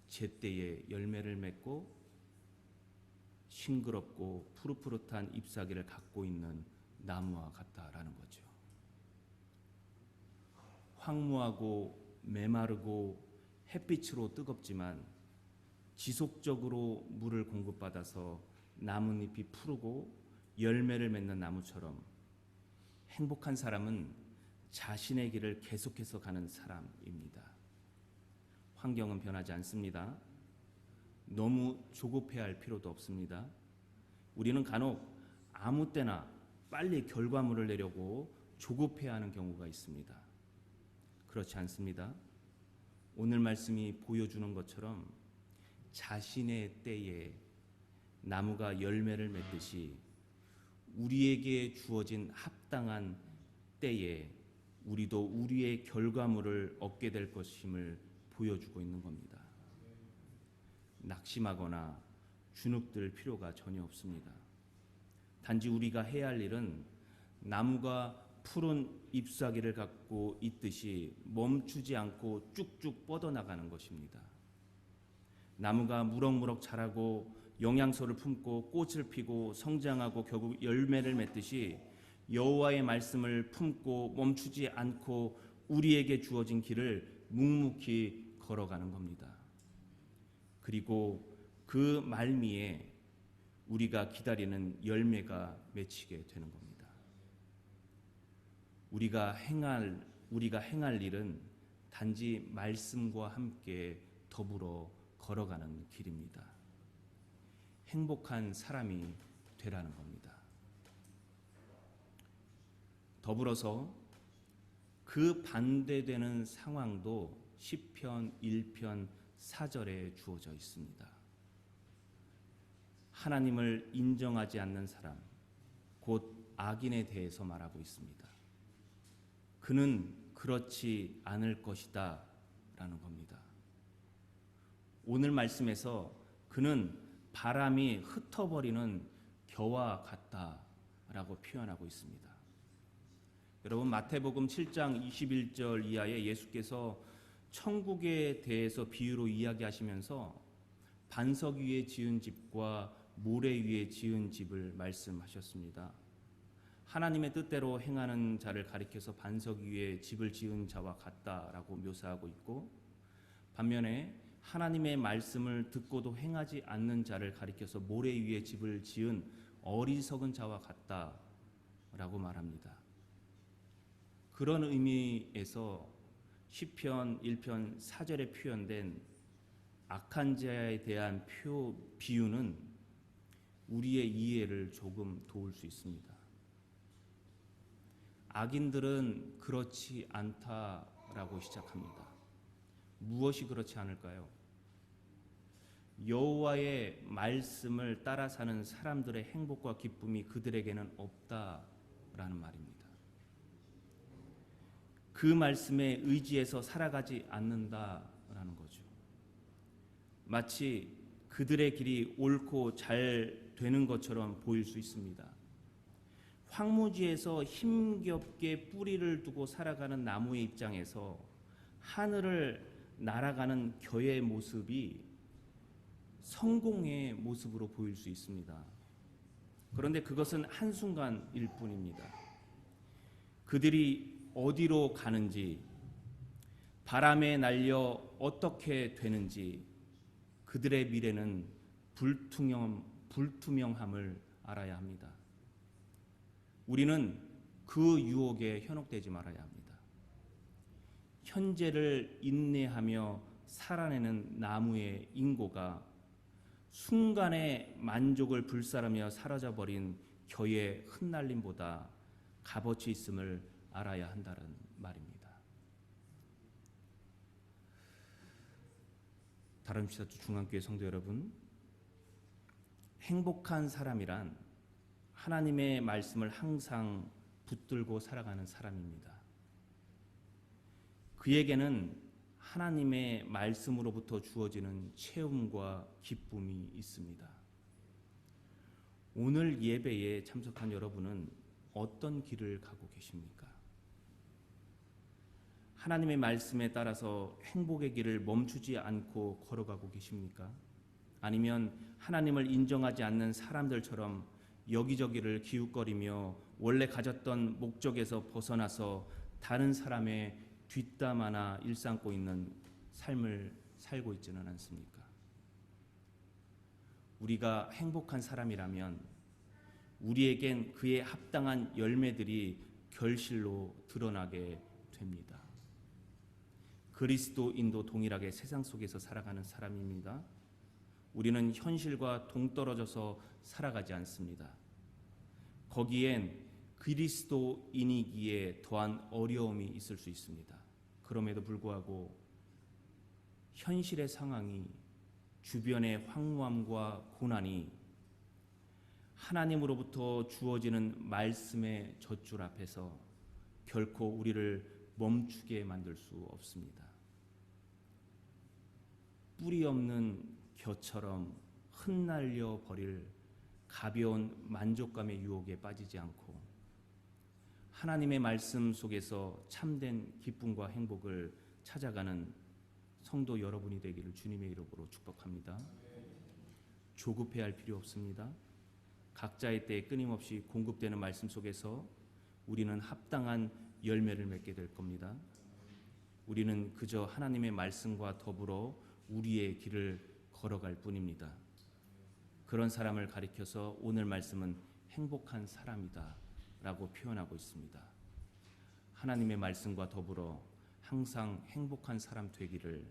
제때에 열매를 맺고 싱그럽고 푸릇푸릇한 잎사귀를 갖고 있는 나무와 같다라는 거죠. 황무하고 메마르고 햇빛으로 뜨겁지만 지속적으로 물을 공급받아서 나뭇잎이 푸르고 열매를 맺는 나무처럼 행복한 사람은 자신의 길을 계속해서 가는 사람입니다. 환경은 변하지 않습니다. 너무 조급해할 필요도 없습니다. 우리는 간혹 아무 때나 빨리 결과물을 내려고 조급해하는 경우가 있습니다. 그렇지 않습니다. 오늘 말씀이 보여주는 것처럼 자신의 때에 나무가 열매를 맺듯이 우리에게 주어진 합당한 때에 우리도 우리의 결과물을 얻게 될 것임을 보여주고 있는 겁니다. 낙심하거나 주눅들 필요가 전혀 없습니다. 단지 우리가 해야 할 일은 나무가 푸른 잎사귀를 갖고 있듯이 멈추지 않고 쭉쭉 뻗어나가는 것입니다. 나무가 무럭무럭 자라고 영양소를 품고 꽃을 피고 성장하고 결국 열매를 맺듯이 여호와의 말씀을 품고 멈추지 않고 우리에게 주어진 길을 묵묵히 걸어가는 겁니다. 그리고 그 말미에 우리가 기다리는 열매가 맺히게 되는 겁니다. 우리가 행할 일은 단지 말씀과 함께 더불어 걸어가는 길입니다. 행복한 사람이 되라는 겁니다. 더불어서 그 반대되는 상황도 시편 1편 4절에 주어져 있습니다. 하나님을 인정하지 않는 사람, 곧 악인에 대해서 말하고 있습니다. 그는 그렇지 않을 것이다 라는 겁니다. 오늘 말씀에서 그는 바람이 흩어버리는 겨와 같다라고 표현하고 있습니다. 여러분, 마태복음 7장 21절 이하에 예수께서 천국에 대해서 비유로 이야기하시면서 반석 위에 지은 집과 모래 위에 지은 집을 말씀하셨습니다. 하나님의 뜻대로 행하는 자를 가리켜서 반석 위에 집을 지은 자와 같다라고 묘사하고 있고, 반면에 하나님의 말씀을 듣고도 행하지 않는 자를 가리켜서 모래 위에 집을 지은 어리석은 자와 같다라고 말합니다. 그런 의미에서 시편 1편 4절에 표현된 악한 자에 대한 비유는 우리의 이해를 조금 도울 수 있습니다. 악인들은 그렇지 않다라고 시작합니다. 무엇이 그렇지 않을까요? 여호와의 말씀을 따라 사는 사람들의 행복과 기쁨이 그들에게는 없다라는 말입니다. 그 말씀에 의지해서 살아가지 않는다라는 거죠. 마치 그들의 길이 옳고 잘 되는 것처럼 보일 수 있습니다. 황무지에서 힘겹게 뿌리를 두고 살아가는 나무의 입장에서 하늘을 날아가는 겨의 모습이 성공의 모습으로 보일 수 있습니다. 그런데 그것은 한순간일 뿐입니다. 그들이 어디로 가는지, 바람에 날려 어떻게 되는지 그들의 미래는 불투명함을 알아야 합니다. 우리는 그 유혹에 현혹되지 말아야 합니다. 현재를 인내하며 살아내는 나무의 인고가 순간의 만족을 불사르며 사라져버린 겨의 흩날림보다 값어치 있음을 알아야 한다는 말입니다. 다름시사 중앙교회 성도 여러분, 행복한 사람이란 하나님의 말씀을 항상 붙들고 살아가는 사람입니다. 그에게는 하나님의 말씀으로부터 주어지는 체험과 기쁨이 있습니다. 오늘 예배에 참석한 여러분은 어떤 길을 가고 계십니까? 하나님의 말씀에 따라서 행복의 길을 멈추지 않고 걸어가고 계십니까? 아니면 하나님을 인정하지 않는 사람들처럼 여기저기를 기웃거리며 원래 가졌던 목적에서 벗어나서 다른 사람의 뒷담 하나 일삼고 있는 삶을 살고 있지는 않습니까? 우리가 행복한 사람이라면 우리에겐 그에 합당한 열매들이 결실로 드러나게 됩니다. 그리스도인도 동일하게 세상 속에서 살아가는 사람입니다. 우리는 현실과 동떨어져서 살아가지 않습니다. 거기엔 그리스도인이기에 더한 어려움이 있을 수 있습니다. 그럼에도 불구하고 현실의 상황이, 주변의 황무함과 고난이 하나님으로부터 주어지는 말씀의 젖줄 앞에서 결코 우리를 멈추게 만들 수 없습니다. 뿌리 없는 겨처럼 흩날려 버릴 가벼운 만족감의 유혹에 빠지지 않고 하나님의 말씀 속에서 참된 기쁨과 행복을 찾아가는 성도 여러분이 되기를 주님의 이름으로 축복합니다. 조급해할 필요 없습니다. 각자의 때에 끊임없이 공급되는 말씀 속에서 우리는 합당한 열매를 맺게 될 겁니다. 우리는 그저 하나님의 말씀과 더불어 우리의 길을 걸어갈 뿐입니다. 그런 사람을 가리켜서 오늘 말씀은 행복한 사람이다 라고 표현하고 있습니다. 하나님의 말씀과 더불어 항상 행복한 사람 되기를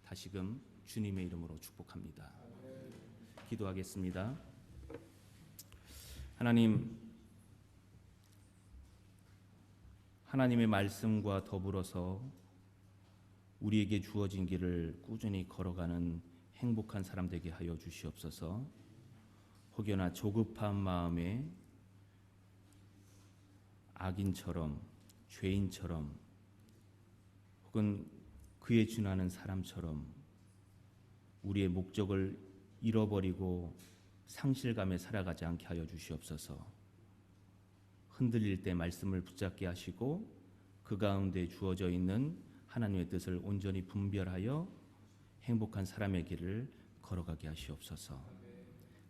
다시금 주님의 이름으로 축복합니다. 기도하겠습니다. 하나님의 말씀과 더불어서 우리에게 주어진 길을 꾸준히 걸어가는 행복한 사람 되게 하여 주시옵소서. 혹여나 조급한 마음에 악인처럼, 죄인처럼, 혹은 그에 준하는 사람처럼 우리의 목적을 잃어버리고 상실감에 살아가지 않게 하여 주시옵소서. 흔들릴 때 말씀을 붙잡게 하시고 그 가운데 주어져 있는 하나님의 뜻을 온전히 분별하여 행복한 사람의 길을 걸어가게 하시옵소서.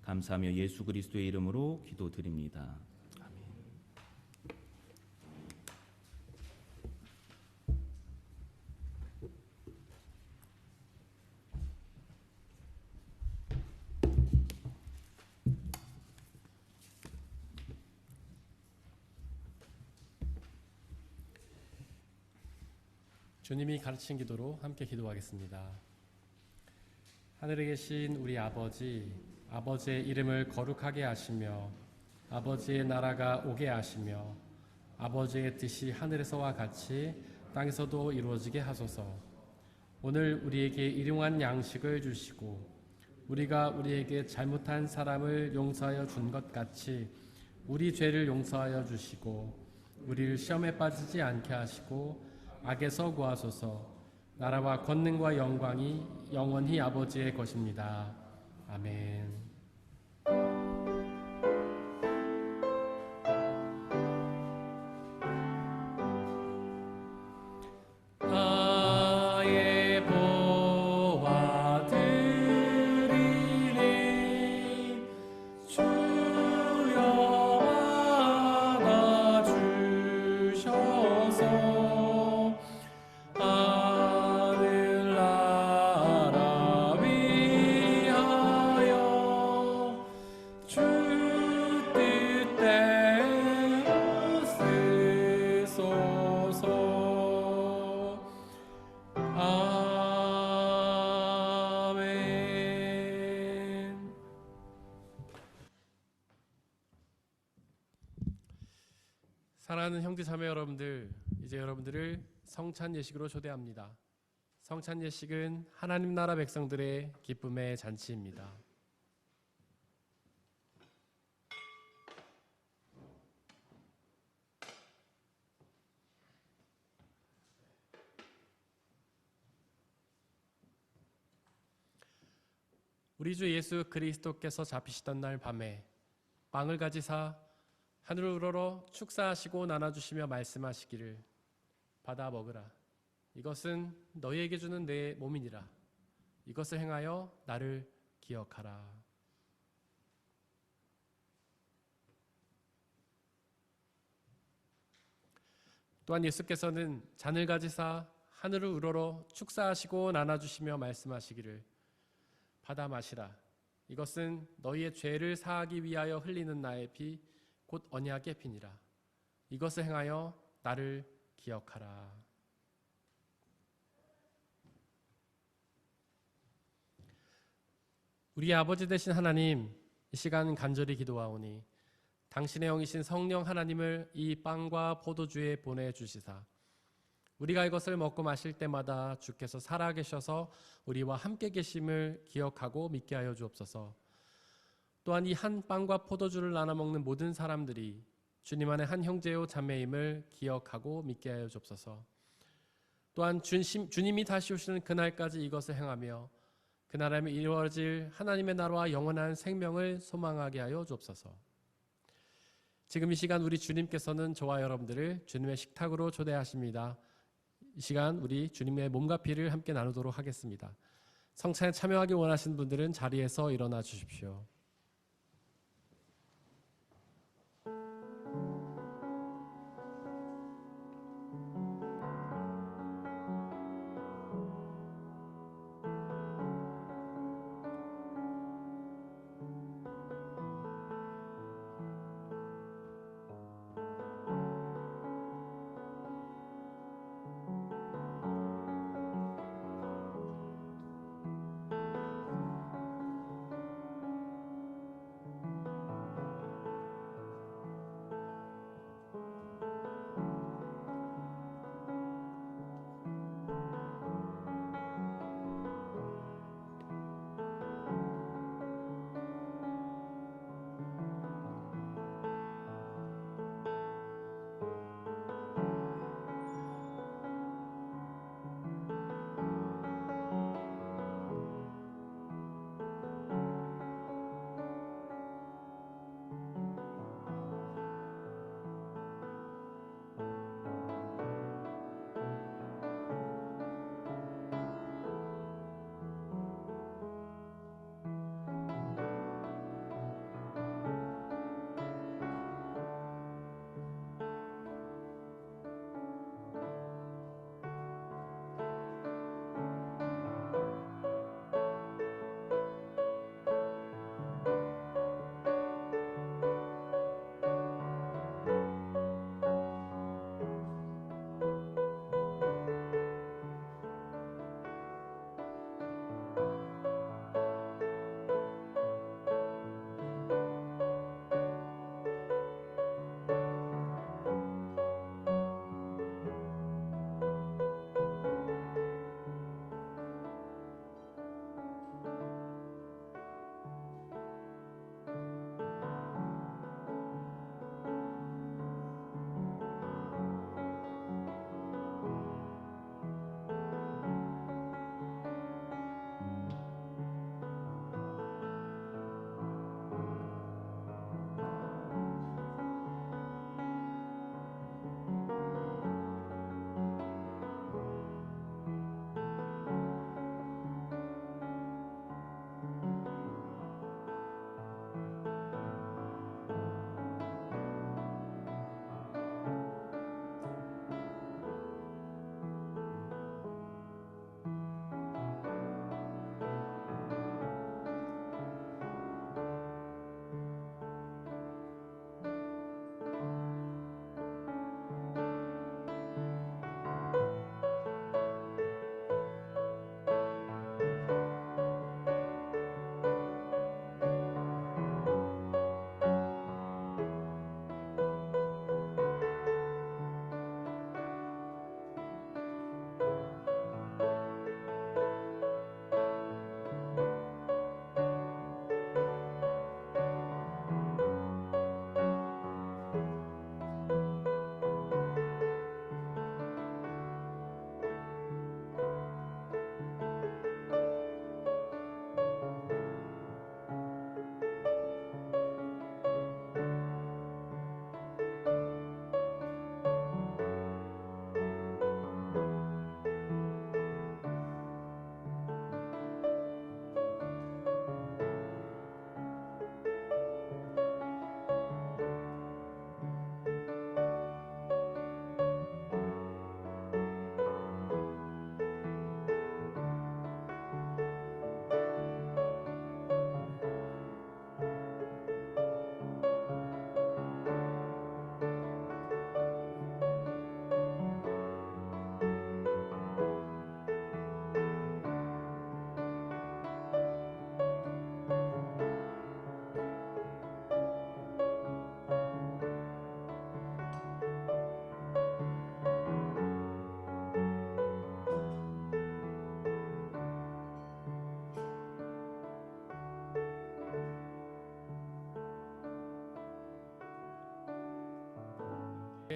감사하며 예수 그리스도의 이름으로 기도드립니다. 아멘. 주님이 가르친 기도로 함께 기도하겠습니다. 하늘에 계신 우리 아버지, 아버지의 이름을 거룩하게 하시며 아버지의 나라가 오게 하시며 아버지의 뜻이 하늘에서와 같이 땅에서도 이루어지게 하소서. 오늘 우리에게 일용할 양식을 주시고 우리가 우리에게 잘못한 사람을 용서하여 준 것 같이 우리 죄를 용서하여 주시고 우리를 시험에 빠지지 않게 하시고 악에서 구하소서. 나라와 권능과 영광이 영원히 아버지의 것입니다. 아멘. 나의 보화 드리리 주여 받아 주셔서 하늘나라 위하여 사랑하는 형제 자매 여러분들, 이제 여러분들을 성찬 예식으로 초대합니다. 성찬 예식은 하나님 나라 백성들의 기쁨의 잔치입니다. 우리 주 예수 그리스도께서 잡히시던 날 밤에 빵을 가지사 하늘을 우러러 축사하시고 나눠주시며 말씀하시기를 받아 먹으라. 이것은 너희에게 주는 내 몸이니라. 이것을 행하여 나를 기억하라. 또한 예수께서는 잔을 가지사 하늘을 우러러 축사하시고 나눠주시며 말씀하시기를 받아 마시라. 이것은 너희의 죄를 사하기 위하여 흘리는 나의 피 곧 언약의 피니라. 이것을 행하여 나를 기억하라. 우리 아버지 되신 하나님, 이 시간 간절히 기도하오니 당신의 영이신 성령 하나님을 이 빵과 포도주에 보내주시사 우리가 이것을 먹고 마실 때마다 주께서 살아계셔서 우리와 함께 계심을 기억하고 믿게 하여 주옵소서. 또한 이 한 빵과 포도주를 나눠 먹는 모든 사람들이 주님 안에 한 형제요 자매임을 기억하고 믿게 하여 주옵소서. 또한 주님이 다시 오시는 그날까지 이것을 행하며 그 나라에 이루어질 하나님의 나라와 영원한 생명을 소망하게 하여 주옵소서. 지금 이 시간 우리 주님께서는 저와 여러분들을 주님의 식탁으로 초대하십니다. 이 시간 우리 주님의 몸과 피를 함께 나누도록 하겠습니다. 성찬에 참여하기 원하시는 분들은 자리에서 일어나 주십시오.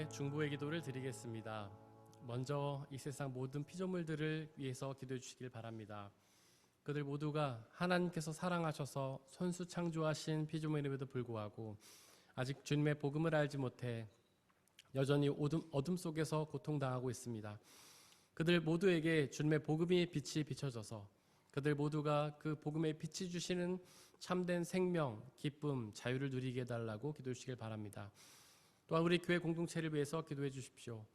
함께 중보의 기도를 드리겠습니다. 먼저 이 세상 모든 피조물들을 위해서 기도해 주시길 바랍니다. 그들 모두가 하나님께서 사랑하셔서 손수 창조하신 피조물임에도 불구하고 아직 주님의 복음을 알지 못해 여전히 어둠 속에서 고통당하고 있습니다. 그들 모두에게 주님의 복음의 빛이 비춰져서 그들 모두가 그 복음의 빛이 주시는 참된 생명, 기쁨, 자유를 누리게 해달라고 기도해 주시길 바랍니다. 또한 우리 교회 공동체를 위해서 기도해 주십시오.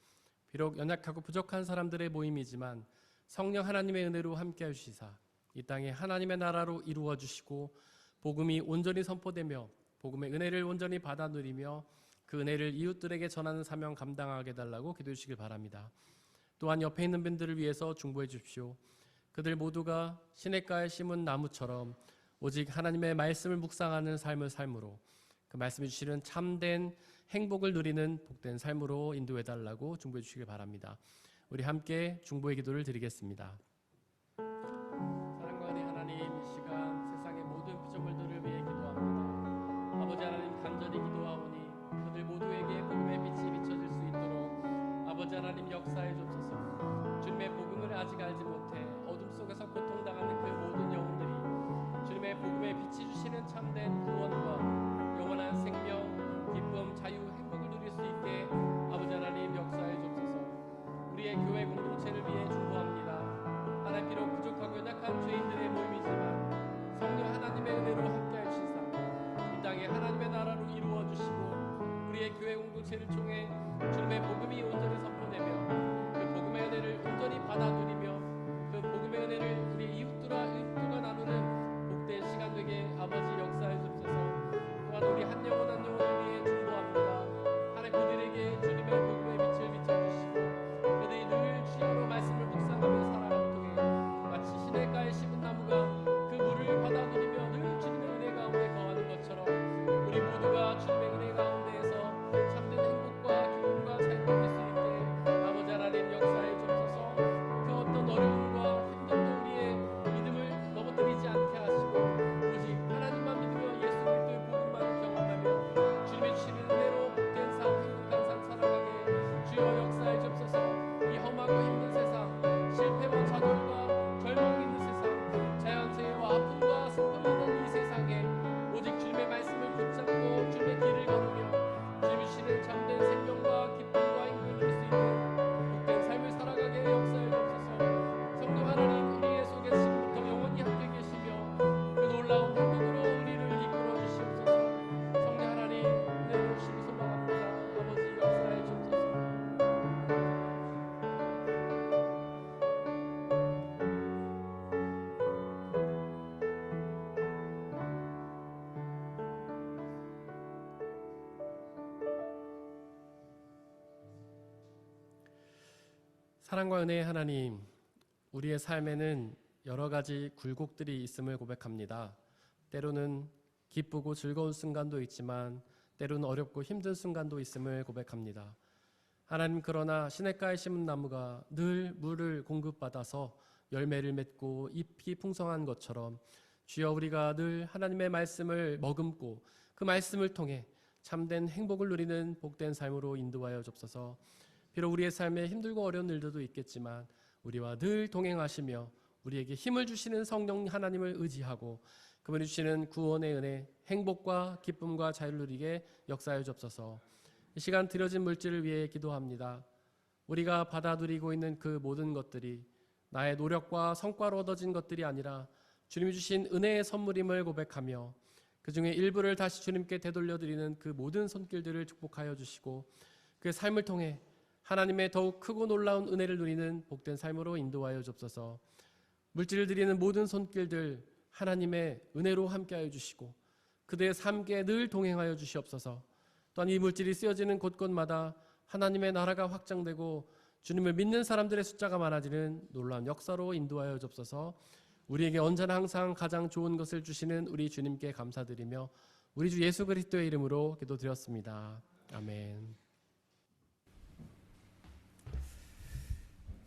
비록 연약하고 부족한 사람들의 모임이지만 성령 하나님의 은혜로 함께해 주시사 이 땅에 하나님의 나라로 이루어 주시고 복음이 온전히 선포되며 복음의 은혜를 온전히 받아 누리며 그 은혜를 이웃들에게 전하는 사명 감당하게 해달라고 기도해 주시길 바랍니다. 또한 옆에 있는 분들을 위해서 중보해 주십시오. 그들 모두가 시냇가에 심은 나무처럼 오직 하나님의 말씀을 묵상하는 삶을 삶으로 그 말씀해 주시는 참된 행복을 누리는 복된 삶으로 인도해 달라고 중보해 주시길 바랍니다. 우리 함께 중보의 기도를 드리겠습니다. 사랑과 은혜 하나님, 이 시간 세상의 모든 피조물들을 위해 기도합니다. 아버지 하나님, 간절히 기도하오니 그들 모두에게 복음의 빛이 비춰질 수 있도록 아버지 하나님 역사해 주옵소서. 주님의 복음을 아직 알지 못해 어둠 속에서 고통당하는 그 모든 영혼들이 주님의 복음의 빛이 주시는 참된 구원과 영원한 생명, 기쁨, 자유, 행복을 누릴 수 있게 아버지 하나님 역사해 주옵소서. 우리의 교회 공동체를 위해 중보합니다. 하나님, 비록 부족하고 연약한 죄인들의 모임이지만 성령 하나님의 은혜로 함께해 주시사 이 땅에 하나님의 나라로 이루어 주시고 우리의 교회 공동체를 통해 주님의 복음이 온전히 선포되며 그 복음의 은혜를 온전히 받아 누리며 그 복음의 은혜를 우리 이웃들과 나누는 복된 시간 되게 아버지 역사해 주옵소서. 또한 우리 한 영혼 한 영혼을 위해 중보합니다. 하나님, 그들에게 주님의 복음의 빛을 비춰주시고 그들이 늘 주여로 말씀을 묵상하며 살아가는 통해 마치 시냇가에 심은 나무가 그 물을 받아 누리며 늘 주님의 은혜 가운데 거하는 것처럼 우리 모두가 주님의 은혜 가운데에서 참된 행복과 기쁨과 자유를 누릴 수 있게 아버지 하나님 역사해 주옵소서. 그 어떤 어려움과 힘듦도 우리의 믿음을 넘어뜨리지 않게 하시고 오직 하나님만 믿으며 예수 그리스도의 복음만 경험하며 주님의 주시는 은혜로 복된 삶, 행복한 삶 살아가게 주여 역사해 주옵소서. 이 험하고 힘든 세상, 실패와 좌절과 절망이 있는 세상, 자연재해와 아픔과 슬픔이 있는 이 세상에 오직 주님의 말씀을 붙잡고 주님의 길을 걸으며 주님이 주시는 참된 생명과 기쁨과 행복을 누릴 수 있는 복된 삶을 살아가게 역사해 주옵소서. 성령 하나님, 우리의 속에 지금부터 영원히 함께 계시며 그 놀라운 행복으로 우리를 이끌어 주시옵소서. 성령 하나님, 은혜로 주시기 소망합니다. 아버지 역사해 주옵소서. 사랑과 은혜의 하나님, 우리의 삶에는 여러 가지 굴곡들이 있음을 고백합니다. 때로는 기쁘고 즐거운 순간도 있지만 때로는 어렵고 힘든 순간도 있음을 고백합니다. 하나님, 그러나 시냇가에 심은 나무가 늘 물을 공급받아서 열매를 맺고 잎이 풍성한 것처럼 주여 우리가 늘 하나님의 말씀을 머금고 그 말씀을 통해 참된 행복을 누리는 복된 삶으로 인도하여 주옵소서. 비록 우리의 삶에 힘들고 어려운 일들도 있겠지만 우리와 늘 동행하시며 우리에게 힘을 주시는 성령 하나님을 의지하고 그분이 주시는 구원의 은혜, 행복과 기쁨과 자유를 누리게 역사하여 주옵소서. 이 시간 드려진 물질을 위해 기도합니다. 우리가 받아들이고 있는 그 모든 것들이 나의 노력과 성과로 얻어진 것들이 아니라 주님이 주신 은혜의 선물임을 고백하며 그 중에 일부를 다시 주님께 되돌려드리는 그 모든 손길들을 축복하여 주시고 그 삶을 통해 하나님의 더욱 크고 놀라운 은혜를 누리는 복된 삶으로 인도하여 주옵소서. 물질을 드리는 모든 손길들 하나님의 은혜로 함께하여 주시고 그들의 삶에 늘 동행하여 주시옵소서. 또한 이 물질이 쓰여지는 곳곳마다 하나님의 나라가 확장되고 주님을 믿는 사람들의 숫자가 많아지는 놀라운 역사로 인도하여 주옵소서. 우리에게 언제나 항상 가장 좋은 것을 주시는 우리 주님께 감사드리며 우리 주 예수 그리스도의 이름으로 기도드렸습니다. 아멘.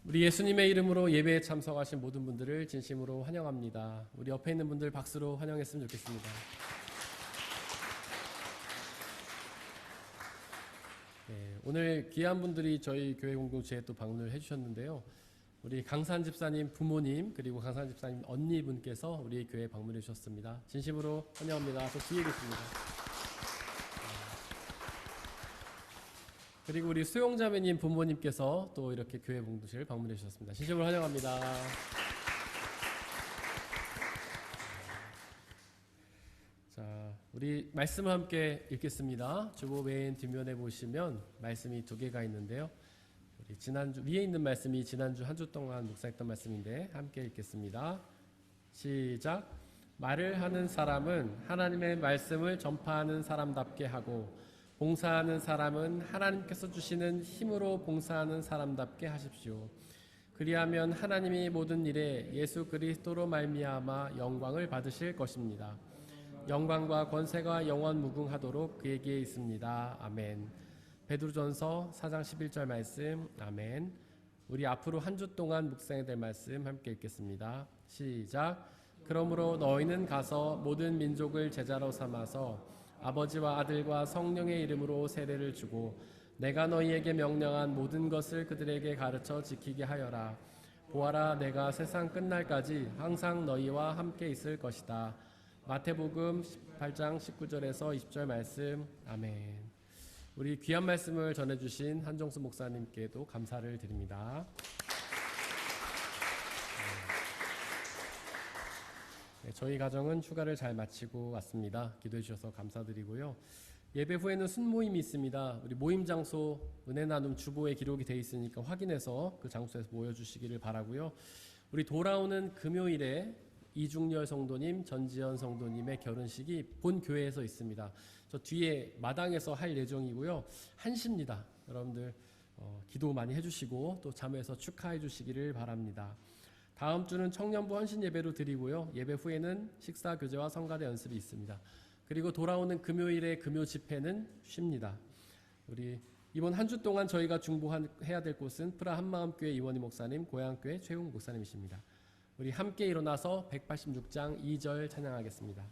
우리 예수님의 이름으로 예배에 참석하신 모든 분들을 진심으로 환영합니다. 우리 옆에 있는 분들 박수로 환영했으면 좋겠습니다. 오늘 귀한 분들이 저희 교회 공동체에 또 방문을 해주셨는데요. 우리 강산 집사님 부모님 그리고 강산 집사님 언니분께서 우리 교회에 방문해 주셨습니다. 진심으로 환영합니다. 저 뒤에 계십니다. 그리고 우리 수용자매님 부모님께서 또 이렇게 교회 공동체를 방문해 주셨습니다. 진심으로 환영합니다. 자, 우리 말씀을 함께 읽겠습니다. 주보 메인 뒷면에 보시면 말씀이 두 개가 있는데요. 우리 지난주 위에 있는 말씀이 지난주 한 주 동안 묵상했던 말씀인데 함께 읽겠습니다. 시작. 말을 하는 사람은 하나님의 말씀을 전파하는 사람답게 하고 봉사하는 사람은 하나님께서 주시는 힘으로 봉사하는 사람답게 하십시오. 그리하면 하나님이 모든 일에 예수 그리스도로 말미암아 영광을 받으실 것입니다. 영광과 권세가 영원 무궁하도록 그에게 있습니다. 아멘. 베드로전서 4장 11절 말씀. 아멘. 우리 앞으로 한 주 동안 묵상해야 될 말씀 함께 읽겠습니다. 시작. 그러므로 너희는 가서 모든 민족을 제자로 삼아서 아버지와 아들과 성령의 이름으로 세례를 주고 내가 너희에게 명령한 모든 것을 그들에게 가르쳐 지키게 하여라. 보아라, 내가 세상 끝날까지 항상 너희와 함께 있을 것이다. 마태복음 18장 19절에서 20절 말씀. 아멘. 우리 귀한 말씀을 전해주신 한정수 목사님께도 감사를 드립니다. 네, 저희 가정은 휴가를 잘 마치고 왔습니다. 기도해 주셔서 감사드리고요. 예배 후에는 순모임이 있습니다. 우리 모임 장소 은혜 나눔 주보에 기록이 되어 있으니까 확인해서 그 장소에서 모여주시기를 바라고요. 우리 돌아오는 금요일에 이중열 성도님, 전지현 성도님의 결혼식이 본 교회에서 있습니다. 저 뒤에 마당에서 할 예정이고요. 1시입니다. 여러분들 기도 많이 해주시고 또 참여해서 축하해 주시기를 바랍니다. 다음 주는 청년부 헌신 예배로 드리고요. 예배 후에는 식사 교제와 성가대 연습이 있습니다. 그리고 돌아오는 금요일에 금요 집회는 쉽니다. 우리 이번 한 주 동안 저희가 중보해야 될 곳은 프라 한마음교회 이원희 목사님, 고향교회 최웅 목사님이십니다. 우리 함께 일어나서 186장 2절 찬양하겠습니다.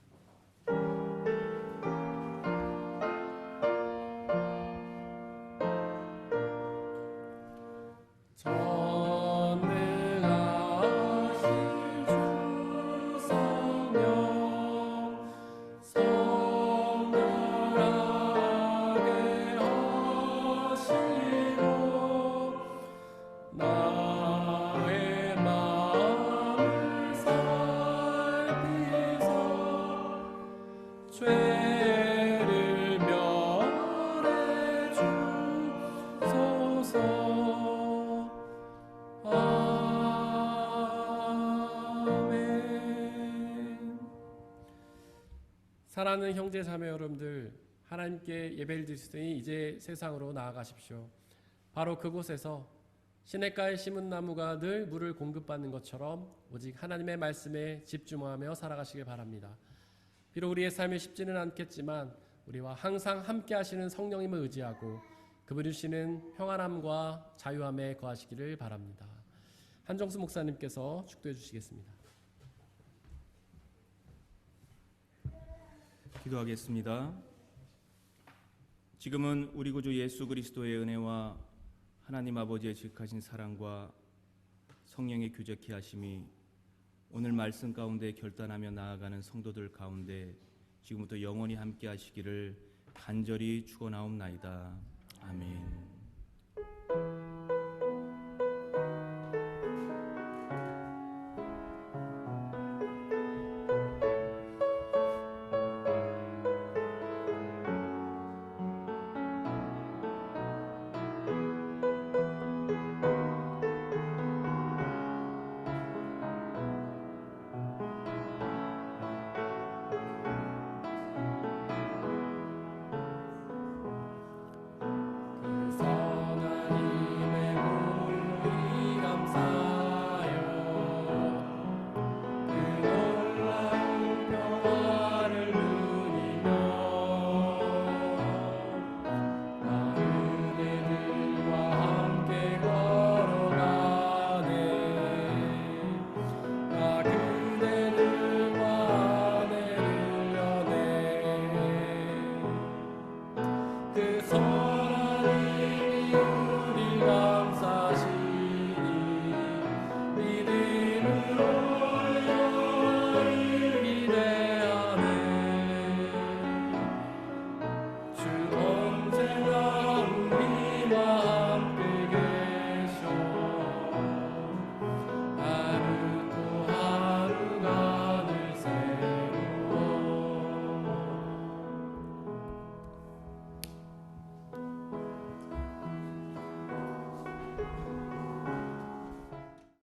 죄를 멸해 주소서. 아멘. 사랑하는 형제 자매 여러분들, 하나님께 예배를 드리시더니 이제 세상으로 나아가십시오. 바로 그곳에서 시냇가에 심은 나무가 늘 물을 공급받는 것처럼 오직 하나님의 말씀에 집중하며 살아가시길 바랍니다. 비록 우리의 삶이 쉽지는 않겠지만 우리와 항상 함께 하시는 성령님을 의지하고 그분이 주시는 평안함과 자유함에 거하시기를 바랍니다. 한정수 목사님께서 축도해 주시겠습니다. 기도하겠습니다. 지금은 우리 구주 예수 그리스도의 은혜와 하나님 아버지의 지극하신 사랑과 성령의 교제케 하심이 오늘 말씀 가운데 결단하며 나아가는 성도들 가운데 지금부터 영원히 함께 하시기를 간절히 축원하옵나이다. 아멘.